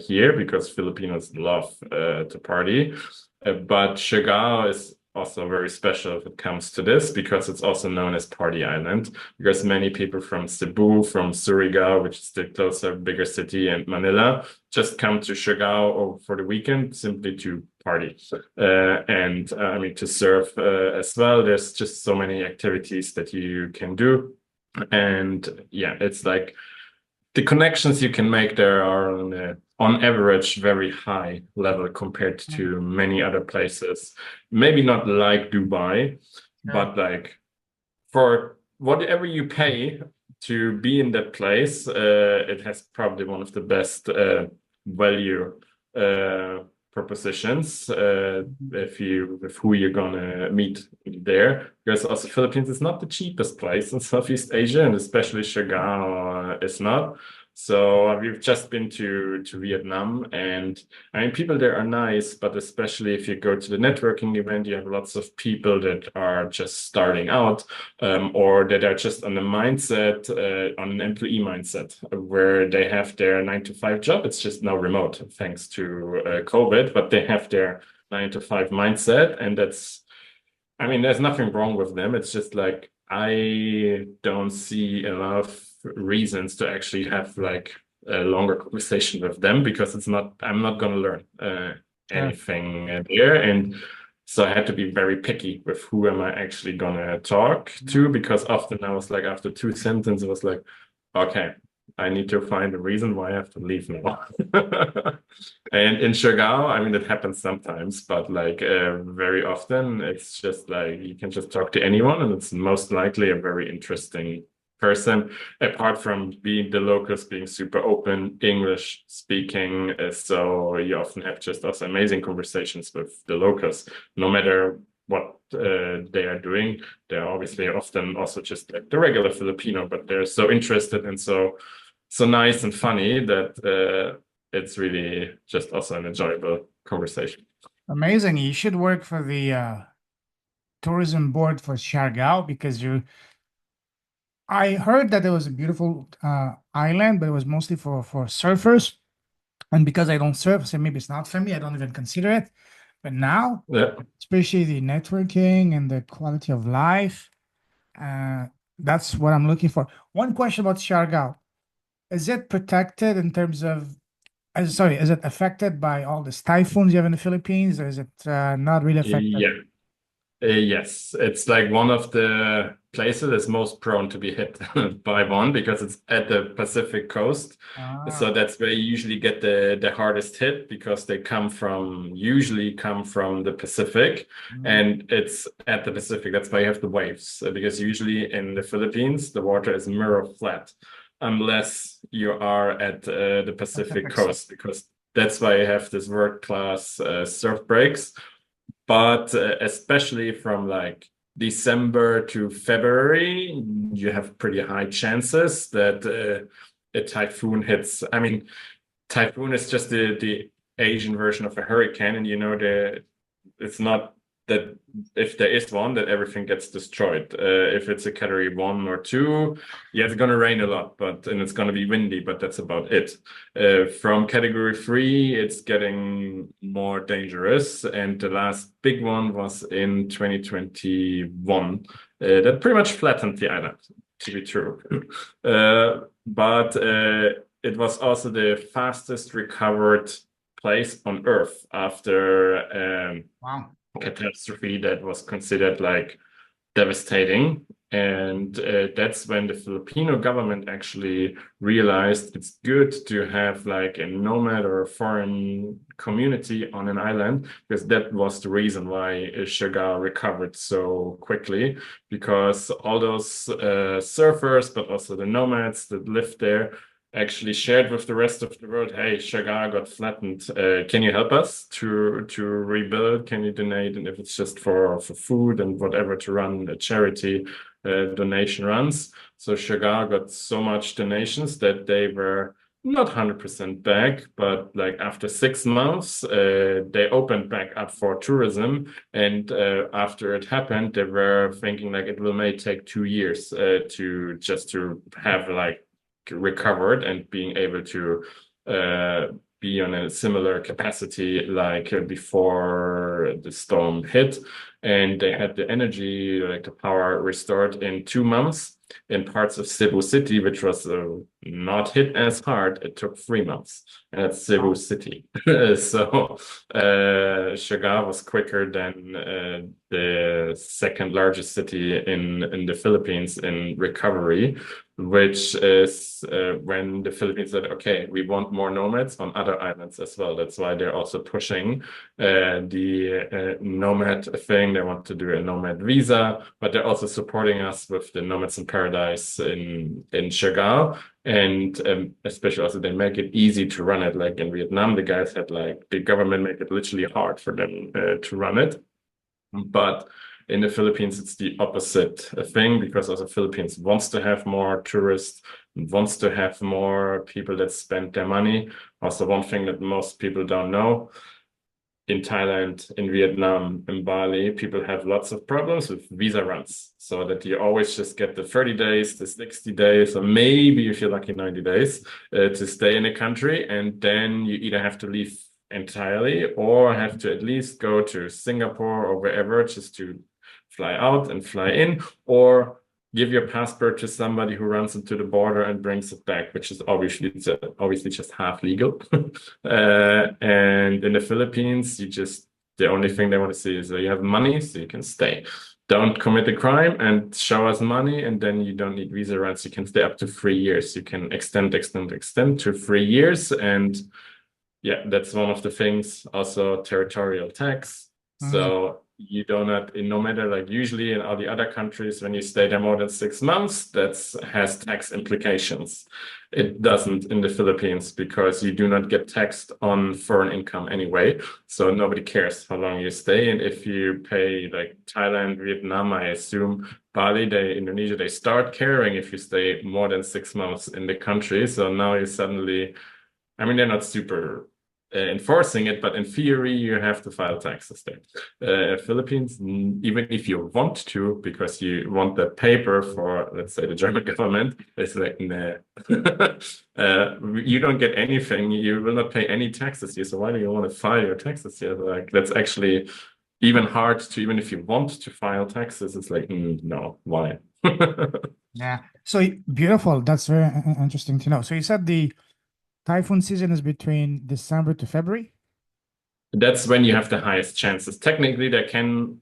here because Filipinos love to party. But Siargao is also very special if it comes to this because it's also known as Party Island because many people from Cebu, from Surigao, which is the closer, bigger city, and Manila, just come to Siargao for the weekend simply to party. I mean, to surf as well. There's just so many activities that you can do. And yeah, it's like the connections you can make there are on average very high level compared Mm. to many other places. Maybe not like Dubai, Sure. but like for whatever you pay to be in that place, it has probably one of the best value propositions if you with who you're gonna meet there. Because also Philippines is not the cheapest place in Southeast Asia, and especially Siargao is not. So we've just been to Vietnam, and I mean people there are nice, but especially if you go to the networking event, you have lots of people that are just starting out or that are just on the mindset, on an employee mindset, where they have their 9 to 5 job. It's just now remote thanks to COVID, but they have their 9 to 5 mindset. And I mean, there's nothing wrong with them. It's just like, I don't see enough reasons to actually have like a longer conversation with them because I'm not going to learn Sure. anything there. And so I had to be very picky with who am I actually gonna talk to because often I was like after 2 sentences, I was like, okay, I need to find a reason why I have to leave now. And in Siargao, I mean, it happens sometimes, but like very often, it's just like you can just talk to anyone, and it's most likely a very interesting person. Apart from being the locals being super open, English speaking, so you often have just also amazing conversations with the locals, no matter what they are doing. They're obviously often also just like the regular Filipino, but they're so interested and so nice and funny that it's really just also an enjoyable conversation. Amazing. You should work for the tourism board for Siargao because I heard that it was a beautiful island, but it was mostly for surfers. And because I don't surf, so maybe it's not for me. I don't even consider it. But now, Yeah. especially the networking and the quality of life, uh, that's what I'm looking for. One question about Siargao. Is it protected in terms of, sorry, is it affected by all the typhoons you have in the Philippines, or is it not really affected? Yeah. Yes, it's like one of the places that's most prone to be hit by one because it's at the Pacific coast. So Ah, that's where you usually get the hardest hit because they usually come from the Pacific, mm, and it's at the Pacific. That's why you have the waves, because usually in the Philippines the water is mirror flat unless you are at the Pacific Pacific side. coast, because that's why you have this world-class surf breaks. But especially from like December to February, you have pretty high chances that a typhoon hits. I mean, typhoon is just the Asian version of a hurricane, and it's not that if there is one that everything gets destroyed. If it's a category 1 or 2, yeah, it's gonna rain a lot, and it's gonna be windy, but that's about it. From category 3, it's getting more dangerous, and the last big one was in 2021. That pretty much flattened the island, to be true. But it was also the fastest recovered place on Earth after Wow. catastrophe that was considered like devastating. And that's when the Filipino government actually realized it's good to have like a nomad or a foreign community on an island, because that was the reason why Siargao recovered so quickly, because all those surfers, but also the nomads that lived there, actually shared with the rest of the world, hey, Siargao got flattened. Can you help us to rebuild? Can you donate? And if it's just for food and whatever, to run a charity donation runs. So Siargao got so much donations that they were not 100% back, but like after 6 months, they opened back up for tourism. And after it happened, they were thinking like it may take 2 years to have like recovered and being able to be on a similar capacity like before the storm hit. And they had the energy, like the power restored in 2 months. In parts of Cebu City, which was not hit as hard, it took 3 months. And that's Cebu Wow. City. So Siargao was quicker than the second largest city in the Philippines in recovery, which is when the Philippines said, okay, we want more nomads on other islands as well. That's why they're also pushing the nomad thing. They want to do a nomad visa, but they're also supporting us with the Nomads in Paradise in Siargao. And especially also they make it easy to run it. Like in Vietnam, the guys had like the government make it literally hard for them to run it. But in the Philippines, it's the opposite thing, because also Philippines wants to have more tourists, wants to have more people that spend their money. Also, one thing that most people don't know, in Thailand, in Vietnam, in Bali, people have lots of problems with visa runs. So that you always just get the 30 days, the 60 days, or maybe if you're lucky, 90 days to stay in a country. And then you either have to leave entirely or have to at least go to Singapore or wherever just to fly out and fly in, or give your passport to somebody who runs into the border and brings it back, which is obviously just half legal. And in the Philippines, the only thing they want to see is that you have money so you can stay. Don't commit a crime and show us money, and then you don't need visa rights. You can stay up to 3 years. You can extend to 3 years. And yeah, that's one of the things. Also, territorial tax. Mm, So you do not, in no matter, like usually in all the other countries, when you stay there more than 6 months, that has tax implications. It doesn't in the Philippines, because you do not get taxed on foreign income anyway. So nobody cares how long you stay. And if you pay like Thailand, Vietnam, I assume Bali, Indonesia, they start caring if you stay more than 6 months in the country. So now you suddenly, I mean, they're not super enforcing it, but in theory, you have to file taxes there. Philippines, even if you want to, because you want the paper for, let's say, the German government, it's like, nah, you don't get anything. You will not pay any taxes here. So why do you want to file your taxes here? Like, that's actually even hard to, even if you want to file taxes, it's like, no, why? yeah. So beautiful. That's very interesting to know. So you said the typhoon season is between December to February? That's when you have the highest chances. Technically, there can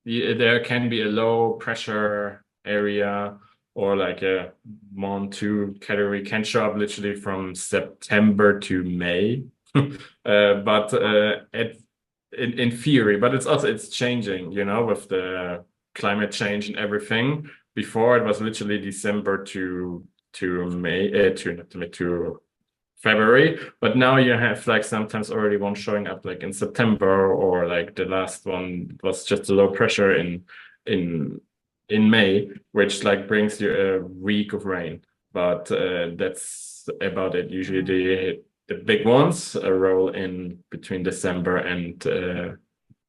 there can be a low pressure area or like a 1, 2 category can show up literally from September to May. But in theory, but it's changing, with the climate change and everything. Before it was literally December to May to February, but now you have like sometimes already one showing up like in September, or like the last one was just a low pressure in in May, which like brings you a week of rain. But that's about it. Usually the big ones roll in between December and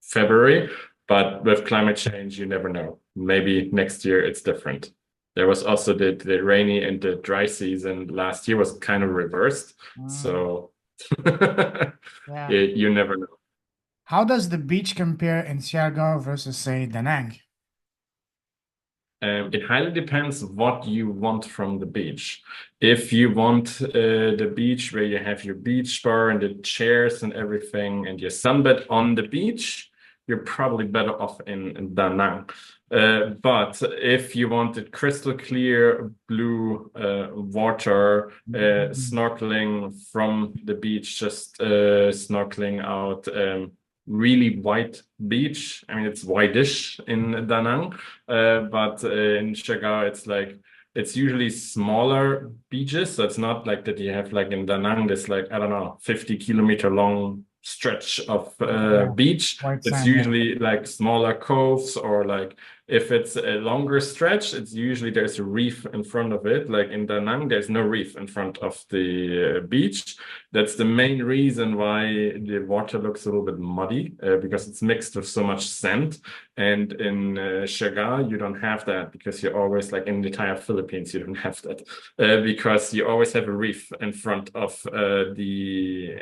February, but with climate change, you never know. Maybe next year it's different. There was also the rainy and the dry season last year was kind of reversed. Mm, So yeah. you never know. How does the beach compare in Siargao versus, say, Da Nang? It highly depends what you want from the beach. If you want the beach where you have your beach bar and the chairs and everything and your sunbed on the beach, you're probably better off in Da Nang. But if you wanted crystal clear blue water, snorkeling from the beach, just snorkeling out, really white beach. I mean, it's whitish in Da Nang, but in Siargao, it's usually smaller beaches. So it's not like that you have like in Da Nang, this like, I don't know, 50-kilometer long stretch of Yeah, beach. white It's sand. Yeah. usually like smaller coves, or like if it's a longer stretch, it's usually there's a reef in front of it. Like in Da Nang, there's no reef in front of the beach. That's the main reason why the water looks a little bit muddy, because it's mixed with so much sand. And in Siargao, you don't have that, because you're always like in the entire Philippines, you don't have that, because you always have a reef in front of the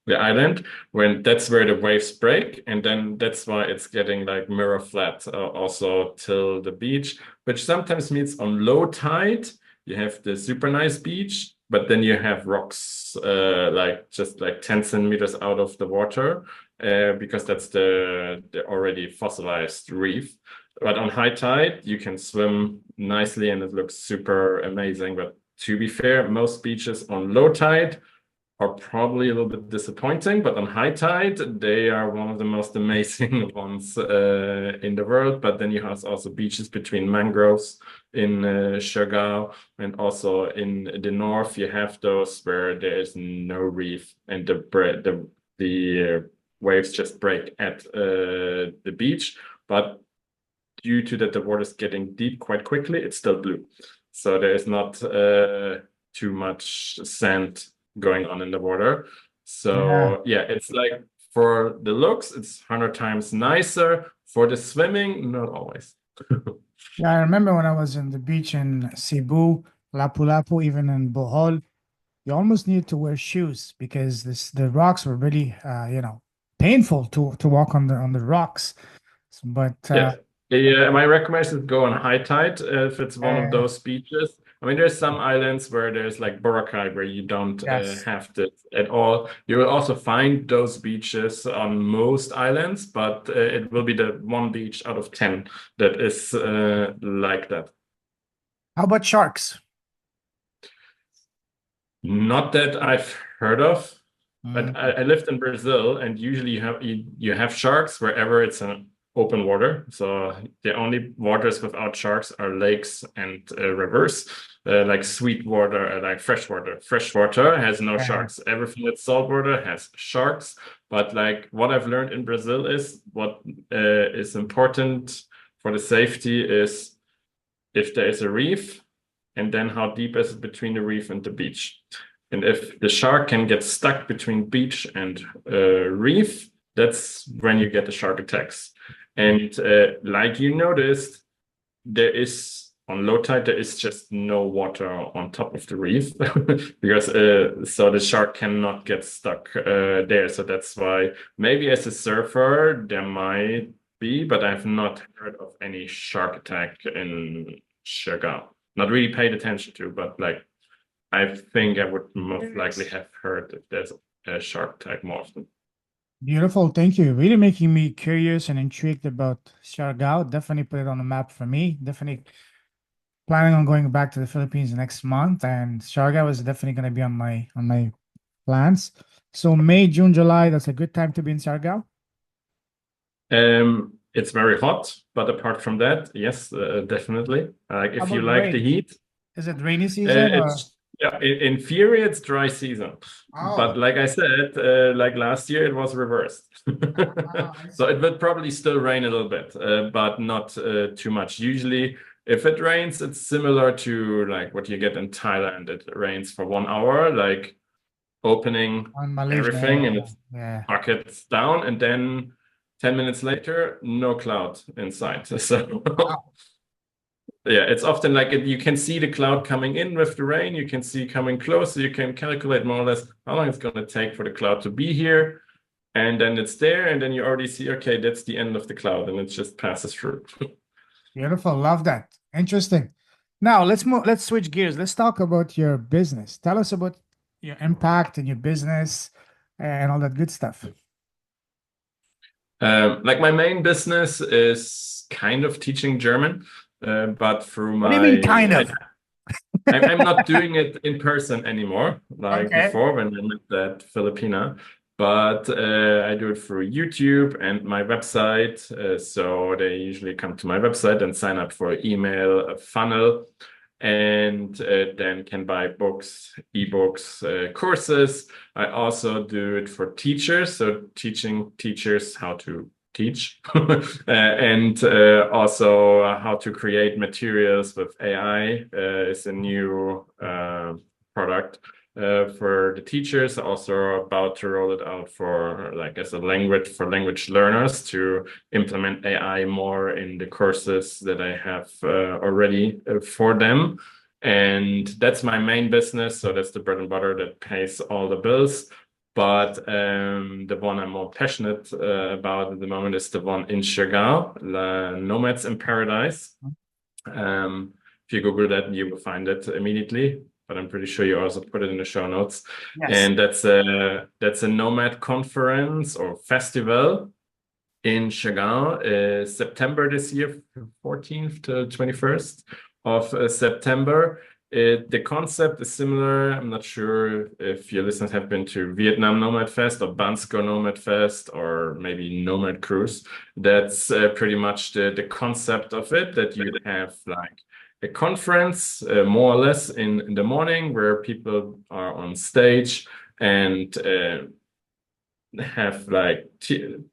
island, when that's where the waves break, and then that's why it's getting like mirror flat also till the beach, which sometimes means on low tide you have the super nice beach, but then you have rocks like just like 10 centimeters out of the water, because that's the already fossilized reef. But on high tide, you can swim nicely and it looks super amazing. But to be fair, most beaches on low tide are probably a little bit disappointing, but on high tide, they are one of the most amazing ones in the world. But then you have also beaches between mangroves in Siargao, and also in the north, you have those where there is no reef and the waves just break at the beach. But due to that, the water is getting deep quite quickly, it's still blue. So there is not too much sand going on in the water. Yeah. So yeah, it's like for the looks, it's 100 times nicer. For the swimming, not always. Yeah, I remember when I was in the beach in Cebu, Lapu-Lapu, even in Bohol, you almost needed to wear shoes because the rocks were really painful to walk on the rocks. But Yes. Yeah, my recommendation is go on high tide if it's one of uh, those beaches. I mean, there's some islands where there's like Boracay where you don't yes. have this at all. You will also find those beaches on most islands, but it will be the one beach out of 10 that is like that. How about sharks? Not that I've heard of, but Mm, I lived in Brazil, and usually you have sharks wherever it's an open water. So the only waters without sharks are lakes and rivers, like sweet water, like fresh water. Fresh water has no yeah. sharks. Everything that's saltwater has sharks. But like what I've learned in Brazil is what is important for the safety is if there is a reef, and then how deep is it between the reef and the beach. And if the shark can get stuck between beach and reef, that's when you get the shark attacks. And like you noticed, there is on low tide, there is just no water on top of the reef because so the shark cannot get stuck there. So that's why maybe as a surfer, there might be, but I've not heard of any shark attack in Siargao. Not really paid attention to, but like I think I would most likely have heard if there's a shark attack more often. Beautiful. Thank you. Really making me curious and intrigued about Siargao. Definitely put it on the map for me. Definitely planning on going back to the Philippines next month, and Siargao is definitely going to be on my plans. So May, June, July, that's a good time to be in Siargao. It's very hot, but apart from that, yes, definitely. Like How if you about the like the rain? heat, Is it rainy season or? it's yeah. In theory, it's dry season, Oh, but like I said, like last year, it was reversed. I So see. it will probably still rain a little bit, but not too much. Usually, if it rains, it's similar to like what you get in Thailand. It rains for 1 hour, like opening On Malaysia. everything and it's Yeah. buckets down, and then 10 minutes later, no cloud in sight. So Wow. yeah, it's often like you can see the cloud coming in with the rain, you can see coming close, so you can calculate more or less how long it's going to take for the cloud to be here. And then it's there, and then you already see, okay, that's the end of the cloud, and it just passes through. Beautiful. Love that. Interesting. Now let's move. Let's switch gears. Let's talk about your business. Tell us about your impact in your business and all that good stuff. Like my main business is kind of teaching German, but through What do you mean, kind my of? I'm not doing it in person anymore, like Okay. before when I met that Filipina, but I do it through YouTube and my website. So they usually come to my website and sign up for email funnel, and then can buy books, ebooks, courses. I also do it for teachers, so teaching teachers how to teach and also how to create materials with AI is a new product for the teachers. Also about to roll it out for like as a language for language learners to implement AI more in the courses that I have already for them. And that's my main business. So that's the bread and butter that pays all the bills. But the one I'm more passionate about at the moment is the one in Siargao, Nomads in Paradise. If you Google that, you will find it immediately. But I'm pretty sure you also put it in the show notes. Yes. And that's a nomad conference or festival in Siargao, September this year, 14th to 21st of September. The concept is similar. I'm not sure if your listeners have been to Vietnam Nomad Fest or Bansko Nomad Fest or maybe Nomad Cruise. That's pretty much the concept of it, that you have like a conference more or less in the morning where people are on stage and have like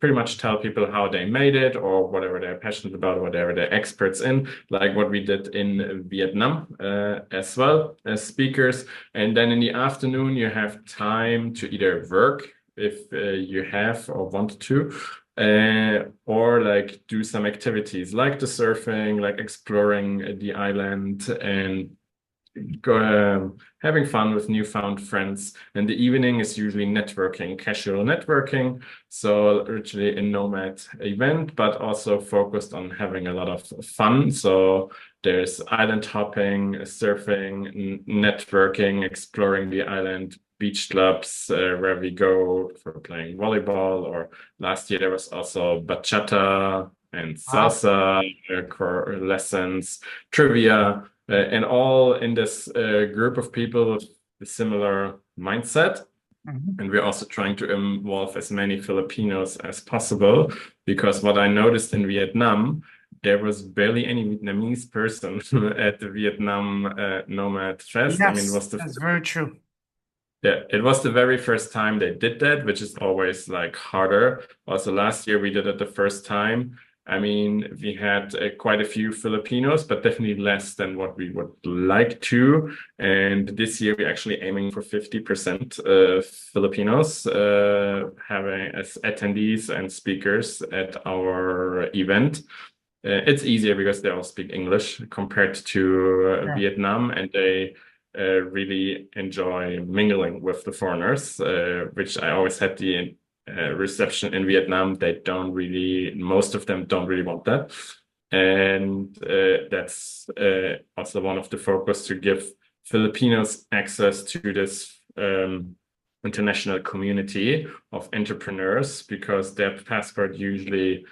pretty much tell people how they made it or whatever they're passionate about or whatever they're experts in, like what we did in Vietnam as well as speakers. And then in the afternoon, you have time to either work if you have or want to, or like do some activities like the surfing, like exploring the island and having fun with newfound friends. And the evening is usually networking, casual networking. So literally a nomad event, but also focused on having a lot of fun. So there's island hopping, surfing, networking, exploring the island, beach clubs where we go for playing volleyball. Or last year there was also bachata and Wow. salsa lessons, trivia and all in this group of people with a similar mindset. Mhm. And we're also trying to involve as many Filipinos as possible, because what I noticed in Vietnam, there was barely any Vietnamese person at the Vietnam Nomad Fest. I mean, Yes, that's very true. it was the very first time they did that, which is always like harder. Also, last year we did it the first time. I mean, we had quite a few Filipinos, but definitely less than what we would like to. And this year we're actually aiming for 50% Filipinos having as attendees and speakers at our event. It's easier because they all speak English compared to Yeah. Vietnam, and they really enjoy mingling with the foreigners, which I always had the reception in Vietnam. They don't really, most of them don't really want that. And that's also one of the focus to give Filipinos access to this international community of entrepreneurs because their passport usually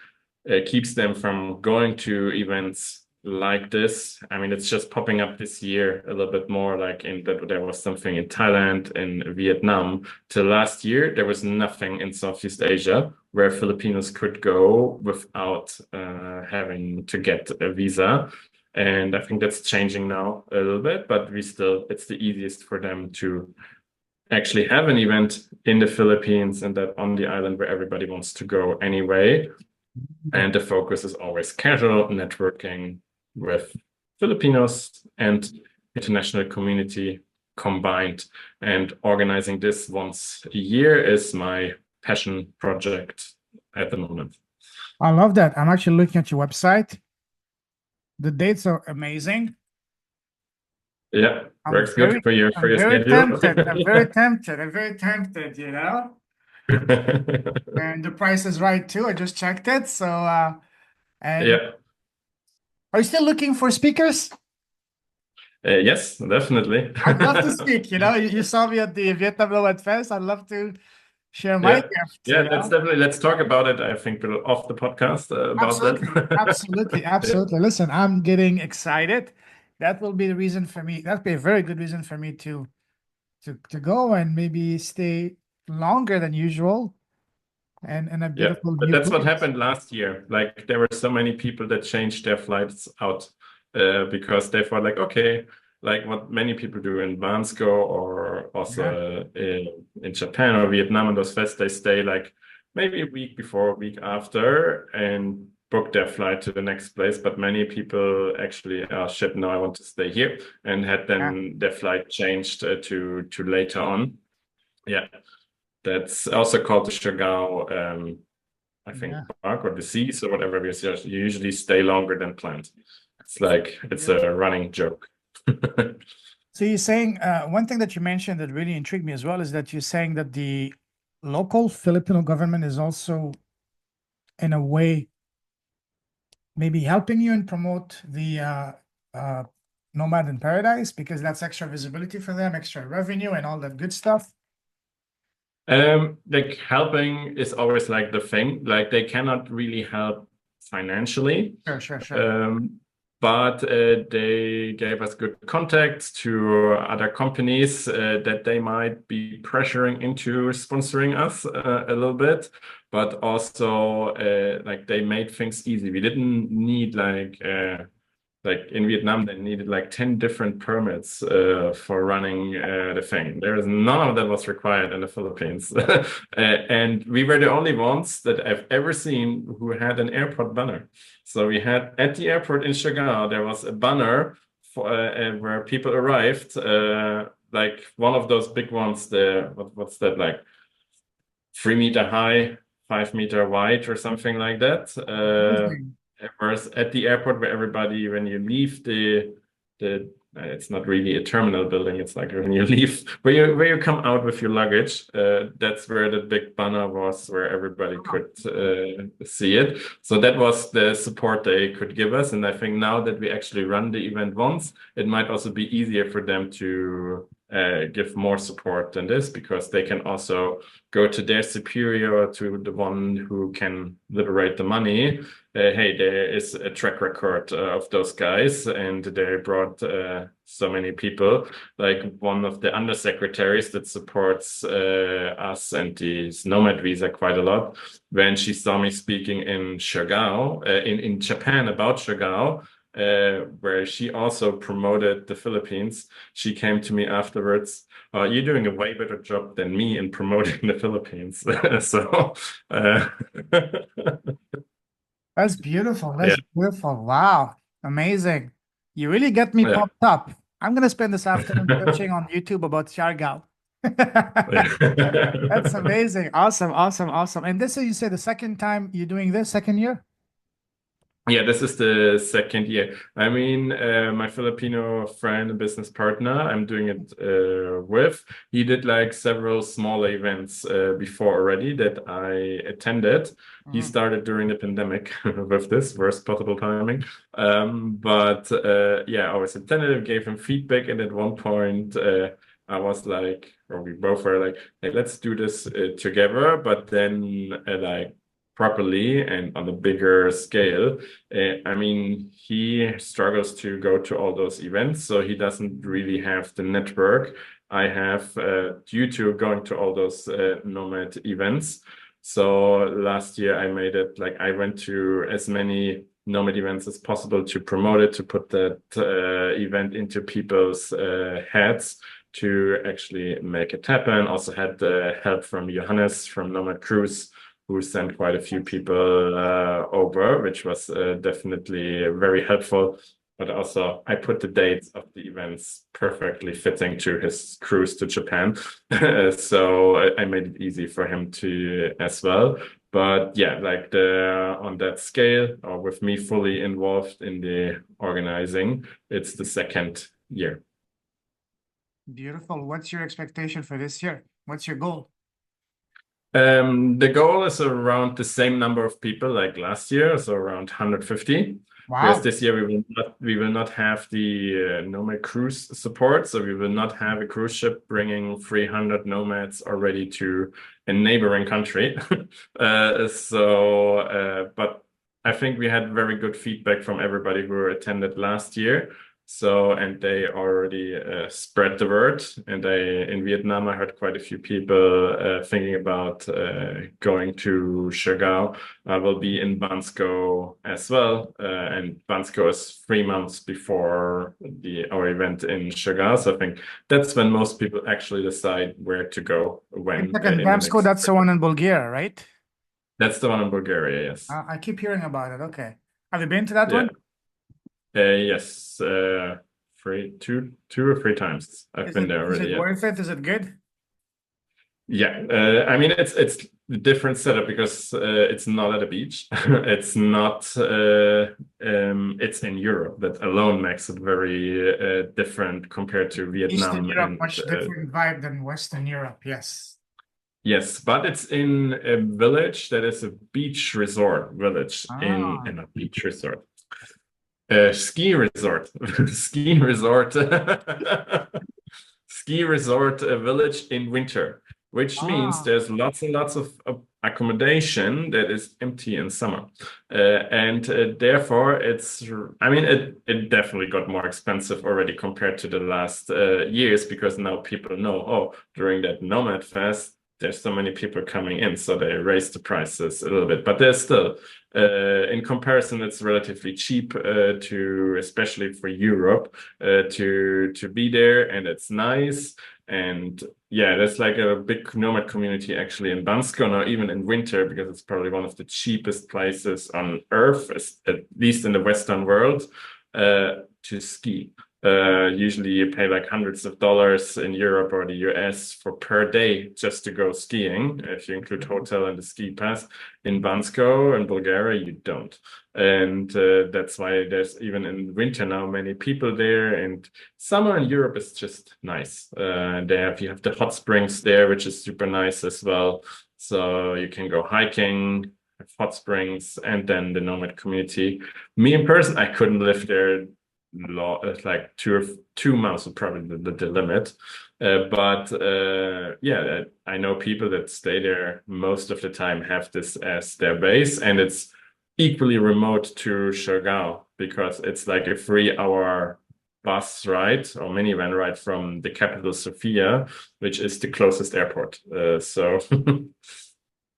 keeps them from going to events like this. I mean, it's just popping up this year a little bit more, like in that there was something in Thailand and Vietnam. Till last year, there was nothing in Southeast Asia where Filipinos could go without having to get a visa. And I think that's changing now a little bit, but it's the easiest for them to actually have an event in the Philippines and that on the island where everybody wants to go anyway. And the focus is always casual networking with Filipinos and international community combined. And organizing this once a year is my passion project at the moment. I love that. I'm actually looking at your website. The dates are amazing. Yeah, I'm works very, good for your I'm very schedule. tempted. I'm very tempted. I'm very tempted, you know? And the price is right too. I just checked it. So, and Yeah. are you still looking for speakers? Yes, definitely. I'd love to speak. You saw me at the Vietnam Nomad Fest. I'd love to share my Yeah. gift, Yeah, let's talk about it. I think off the podcast about Absolutely, that. absolutely, Yeah. absolutely. Listen, I'm getting excited. That will be the reason for me. That'd be a very good reason for me to go and maybe stay longer than usual and in a Yeah, beautiful but new that's what place. happened last year. Like there were so many people that changed their flights out because they thought like, okay, like what many people do in Bansko or Yeah, also in Japan or Vietnam on those fests, they stay like maybe a week before, a week after and book their flight to the next place. But many people actually, oh shit, no, I want to stay here and had yeah, then their flight changed to later on. Yeah. That's also called the Siargao, I think, yeah. park or the seas or whatever. Because you usually stay longer than planned. It's like it's a Beautiful. running joke. So you're saying one thing that you mentioned that really intrigued me as well is that you're saying that the local Filipino government is also, in a way, maybe helping you and promote the uh, Nomad in Paradise because that's extra visibility for them, extra revenue, and all that good stuff. Like helping is always like the thing. Like they cannot really help financially. Sure, sure, sure. Um, but they gave us good contacts to other companies that they might be pressuring into sponsoring us a little bit. But also, like they made things easy. We didn't need like in Vietnam, they needed like 10 different permits for running the thing. There is none of that was required in the Philippines. And we were the only ones that I've ever seen who had an airport banner. So we had at the airport in Siargao, there was a banner for where people arrived, like one of those big ones, what's that like 3 meter high, 5 meter wide, or something like that. Amazing. Whereas at the airport, where everybody, when you leave the it's not really a terminal building. It's like when you leave, where you come out with your luggage. That's where the big banner was, where everybody Wow. could see it. So that was the support they could give us. And I think now that we actually run the event once, it might also be easier for them to give more support than this because they can also go to their superior, to the one who can liberate the money. Hey, there is a track record of those guys, and they brought so many people. Like one of the undersecretaries that supports us and this Nomad visa quite a lot. When she saw me speaking in Siargao, in Japan about Siargao, where she also promoted the Philippines, she came to me afterwards. You're doing a way better job than me in promoting the Philippines. So, That's beautiful. yeah. That's beautiful. Wow. Amazing. You really get me Yeah. pumped up. I'm gonna spend this afternoon searching on YouTube about Siargao. That's amazing. Awesome, awesome, awesome. And this is, you say, the second time you're doing this, second year? Yeah, this is the second year. I mean, my Filipino friend and business partner, I'm doing it with. He did like several smaller events before already that I attended. He Mhm. started during the pandemic with this worst possible timing. But yeah, I was attentive, gave him feedback, and at one point, I was like, or we both were like, hey, let's do this together, but then like properly and on a bigger scale. I mean, he struggles to go to all those events, so he doesn't really have the network I have due to going to all those nomad events. So last year I made it like I went to as many nomad events as possible to promote it, to put that event into people's heads to actually make it happen. Also had the help from Johannes from Nomad Cruise, who sent quite a few people over, which was definitely very helpful. But also, I put the dates of the events perfectly fitting to his cruise to Japan. So I made it easy for him to as well. But yeah, like on that scale, or with me fully involved in the organizing, it's the second year. Beautiful. What's your expectation for this year? What's your goal? The goal is around the same number of people like last year, so around 150. Whereas Wow. this year we will not have the nomad cruise support, so we will not have a cruise ship bringing 300 nomads already to a neighboring country. But I think we had very good feedback from everybody who attended last year. So, and they already spread the word. And in Vietnam, I heard quite a few people thinking about going to Siargao. I will be in Bansko as well. And Bansko is 3 months before our event in Siargao. So I think that's when most people actually decide where to go when Second, in the Damsko, next. that's the one in Bulgaria, right? That's the one in Bulgaria, yes. I keep hearing about it. Okay. Have you been to that Yeah. one? Yes. Two or three times. I've been there Is already, it yeah. worth it? Is it good? Yeah, I mean it's a different setup because it's not at a beach. It's not. It's in Europe. That alone makes it very different compared to Eastern Vietnam Europe, and much different vibe than Western Europe. Yes. yes, but it's in a village that is a beach resort village Ah, in a beach resort. Ski resort, ski resort, ski resort village in winter, which means ah. there's lots and lots of accommodation that is empty in summer. And therefore, I mean, it definitely got more expensive already compared to the last years because now people know, oh, during that Nomad Fest, there's so many people coming in, so they raise the prices a little bit. But there's still, in comparison, it's relatively cheap especially for Europe, to be there, and it's nice. And yeah, there's like a big nomad community actually in Bansko now, even in winter, because it's probably one of the cheapest places on earth, at least in the Western world, to ski. Usually you pay like hundreds of dollars in Europe or the US for per day just to go skiing. If you include hotel and the ski pass. In Bansko in Bulgaria, you don't. And that's why there's even in winter now many people there. And summer in Europe is just nice. You have the hot springs there, which is super nice as well. So you can go hiking, have hot springs, and then the nomad community. Me in person, I couldn't live there like 2 months would probably the limit. Yeah, I know people that stay there most of the time, have this as their base, and it's equally remote to Siargao because it's like a 3 hour bus ride or minivan ride from the capital Sofia, which is the closest airport. So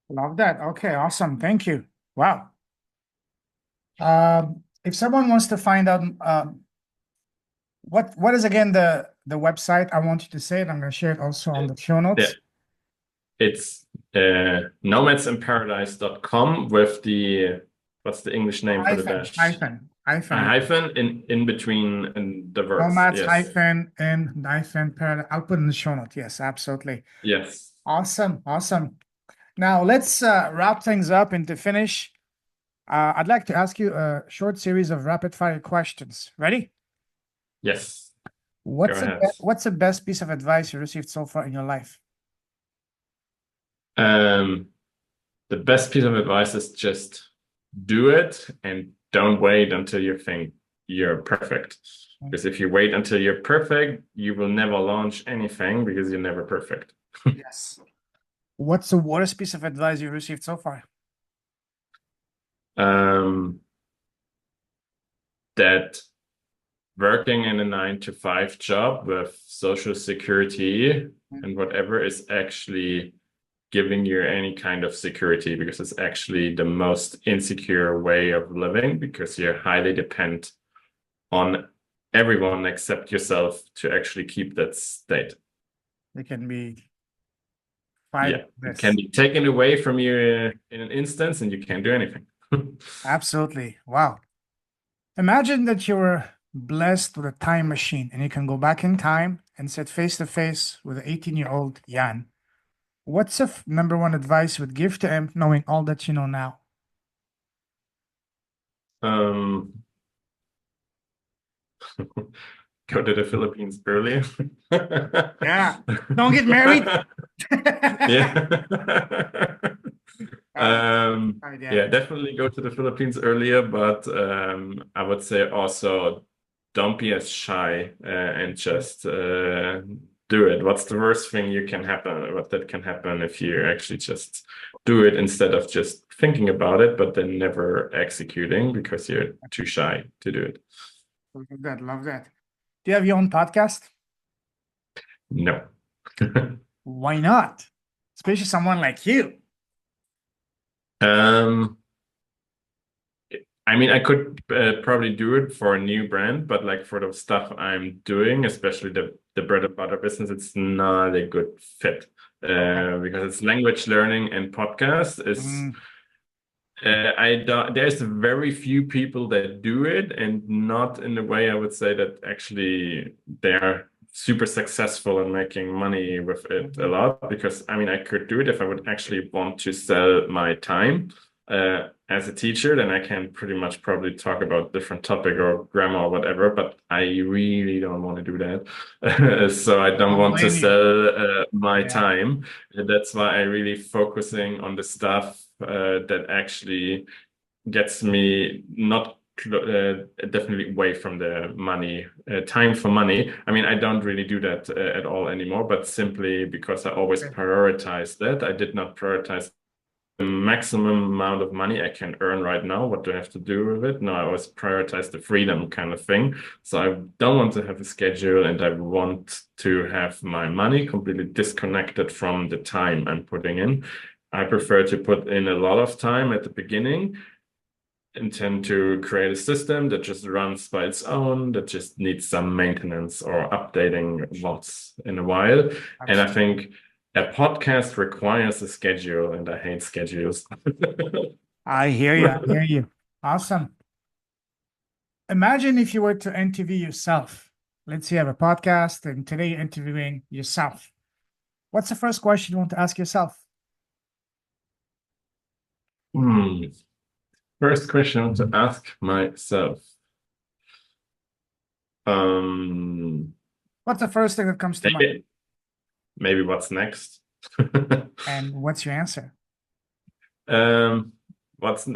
Love that. Okay, awesome. Thank you. Wow. If someone wants to find out what is again the website, I want you to say it. I'm going to share it also on the show yeah, notes. it's nomadsinparadise.com with what's the English name for the dash? A Hyphen. hyphen in between the words. Nomads Yes. hyphen and hyphen paradise. I'll put in the show note. Yes, absolutely. Yes. Awesome. Awesome. Now let's wrap things up and to finish. I'd like to ask you a short series of rapid fire questions. Ready? Yes. Go ahead. What's the best piece of advice you received so far in your life? The best piece of advice is just do it and don't wait until you think you're perfect. Because if you wait until you're perfect, you will never launch anything because you're never perfect. Yes. What's the worst piece of advice you received so far? Um, that working in a 9 to 5 job with social security and whatever is actually giving you any kind of security, because it's actually the most insecure way of living, because you're highly dependent on everyone except yourself to actually keep that state. It can be Yeah, five it can this. be taken away from you in an instance and you can't do anything. Absolutely. Wow. Imagine that you were blessed with a time machine and you can go back in time and sit face to face with an 18-year-old Jan. What's the number one advice you would give to him knowing all that you know now? um, Go to the Philippines earlier. Yeah. Don't get married. Yeah. Uh, Yeah, yeah. definitely go to the Philippines earlier, but I would say also don't be as shy and just do it. What's the worst thing you can happen? What that can happen if you actually just do it instead of just thinking about it, but then never executing because you're too shy to do it. Love that. Love that. Do you have your own podcast? No. Why not? Especially someone like you. Um, I mean, I could probably do it for a new brand, but like for the stuff I'm doing, especially the bread and butter business, it's not a good fit Okay. because it's language learning and podcast is Mm, I don't, there's very few people that do it, and not in the way I would say that actually they are super successful in making money with it a mhm. lot. Because I mean, I could do it if I would actually want to sell my time as a teacher, then I can pretty much probably talk about different topic or grammar or whatever. But I really don't want to do that, so I don't Don't want to blame you. sell my Yeah. time. That's why I really focusing on the stuff that actually gets me not definitely away from the money, time for money. I mean, I don't really do that at all anymore, but simply because I always Okay. prioritize that. I did not prioritize the maximum amount of money I can earn right now. What do I have to do with it? No, I always prioritize the freedom kind of thing. So I don't want to have a schedule, and I want to have my money completely disconnected from the time I'm putting in. I prefer to put in a lot of time at the beginning, intend to create a system that just runs by its own, that just needs some maintenance or updating once in a while. And I Absolutely. think a podcast requires a schedule, and I hate schedules. I hear you. I hear you. Awesome. Imagine if you were to interview yourself. Let's say you have a podcast and today you're interviewing yourself. What's the first question you want to ask yourself? Hmm. First question I want to ask myself. Um, What's the first thing that comes to mind? maybe, maybe what's next? And what's your answer? Um, what's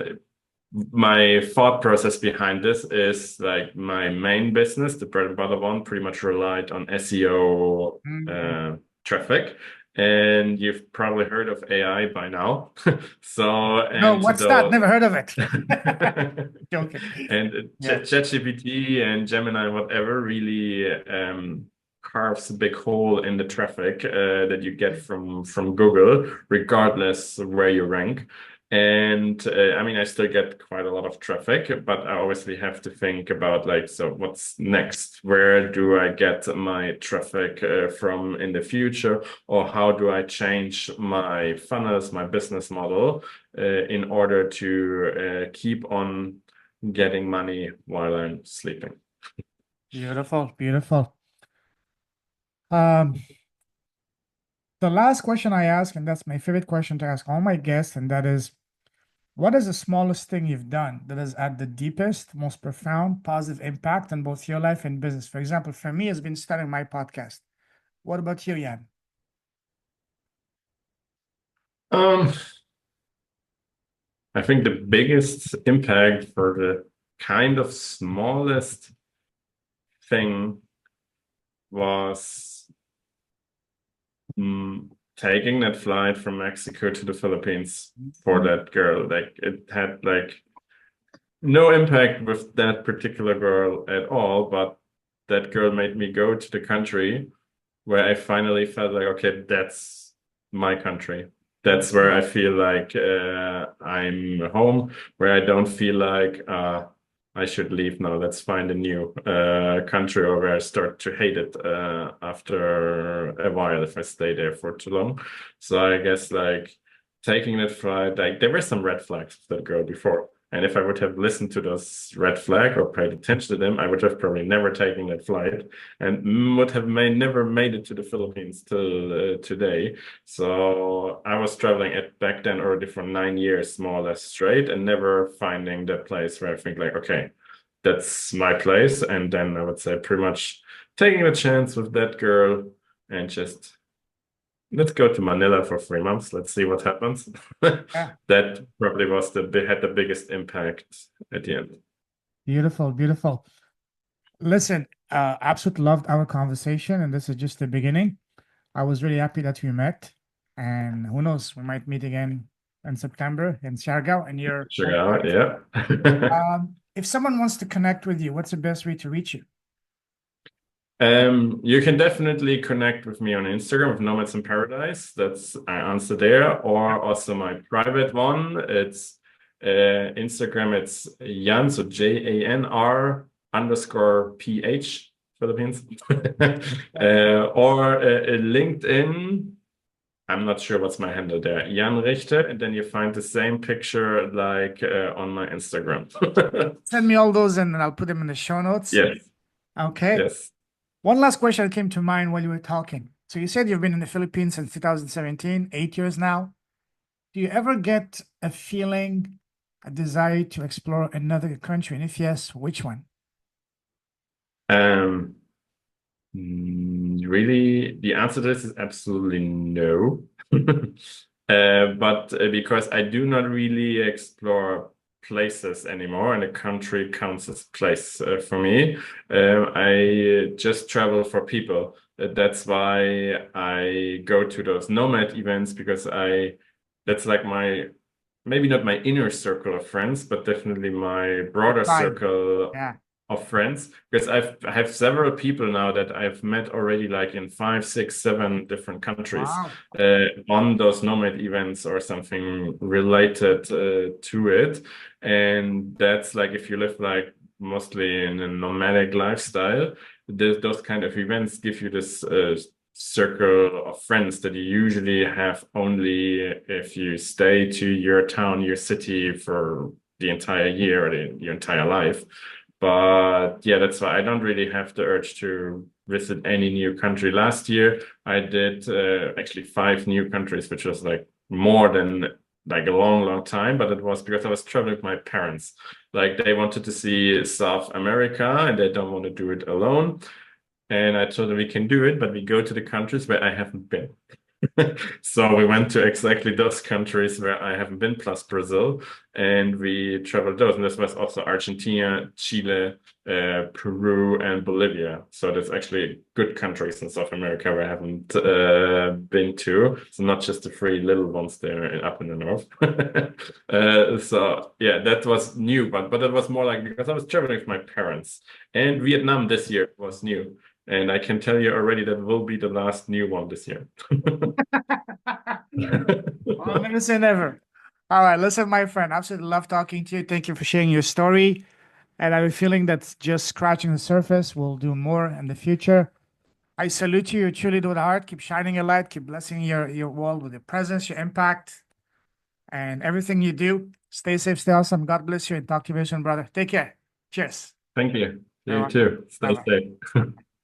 my thought process behind this is like my main business, the bread and butter one, pretty much relied on SEO Mm. traffic. And you've probably heard of AI by now. So, No, and what's that? the Never heard of it. Joking. and Yeah. ChatGPT and Gemini, whatever, really carves a big hole in the traffic that you get from Google, regardless of where you rank. And I mean, I still get quite a lot of traffic, but I obviously have to think about like, so what's next? Where do I get my traffic from in the future? Or how do I change my funnels, my business model in order to keep on getting money while I'm sleeping? Beautiful. Beautiful. Um, the last question I ask, and that's my favorite question to ask all my guests, and that is, what is the smallest thing you've done that has had the deepest, most profound, positive impact on both your life and business? For example, for me, it's been starting my podcast. What about you, Jan? Um, I think the biggest impact for the kind of smallest thing was taking that flight from Mexico to the Philippines for that girl. Like it had like no impact with that particular girl at all, but that girl made me go to the country where I finally felt like, okay, that's my country. That's where I feel like I'm home, where I don't feel like I should leave now. Let's find a new country, or where I start to hate it after a while if I stay there for too long. So I guess like taking that flight, like there were some red flags with that girl before. And if I would have listened to those red flag or paid attention to them, I would have probably never taken that flight and would have never made it to the Philippines till today. So I was traveling back then already for 9 years, more or less straight, and never finding the place where I think like, okay, that's my place. And then I would say pretty much taking a chance with that girl and just let's go to Manila for 3 months. Let's see what happens. Yeah. That probably had the biggest impact at the end. Beautiful, beautiful. Listen, absolutely loved our conversation, and this is just the beginning. I was really happy that we met, and who knows, we might meet again in September in Siargao and your Sugar, yeah. if someone wants to connect with you, what's the best way to reach you? You can definitely connect with me on Instagram with Nomads in Paradise. That's I answer there, or also my private one. It's Instagram. It's Jan, so JANR _ PH Philippines, or LinkedIn. I'm not sure what's my handle there. Jan Richter, and then you find the same picture like on my Instagram. Send me all those and I'll put them in the show notes. Yes. Okay. Yes. One last question that came to mind while you were talking. So you said you've been in the Philippines since 2017, 8 years now. Do you ever get a feeling, a desire to explore another country? And if yes, which one? Really, the answer to this is absolutely no. But because I do not really explore places anymore, and a country counts as place for me. I just travel for people. That's why I go to those nomad events because that's like maybe not my inner circle of friends, but definitely my broader Tribe. circle Yeah. of friends, because I have several people now that I've met already, like in 5, 6, 7 different countries Wow. on those nomad events or something related to it. And that's like if you live like mostly in a nomadic lifestyle, those kind of events give you this circle of friends that you usually have only if you stay to your town, your city for the entire year or your entire life. But yeah, that's why I don't really have the urge to visit any new country. Last year, I did actually 5 new countries, which was like more than like a long, long time. But it was because I was traveling with my parents. Like they wanted to see South America and they don't want to do it alone. And I told them we can do it, but we go to the countries where I haven't been. So we went to exactly those countries where I haven't been, plus Brazil, and we traveled those. And this was also Argentina, Chile, Peru, and Bolivia. So there's actually good countries in South America where I haven't been to. So not just the 3 little ones there up in the north. So yeah, that was new, but it was more like because I was traveling with my parents. And Vietnam this year was new. And I can tell you already that will be the last new one this year. I'll never say never. All right, listen, my friend, absolutely love talking to you. Thank you for sharing your story. And I have a feeling that's just scratching the surface. We'll do more in the future. I salute you. You truly do with heart. Keep shining your light. Keep blessing your world with your presence, your impact, and everything you do. Stay safe, stay awesome. God bless you, and talk to you very soon, brother. Take care. Cheers. Thank you. You're You welcome. too. Stay Bye-bye. safe.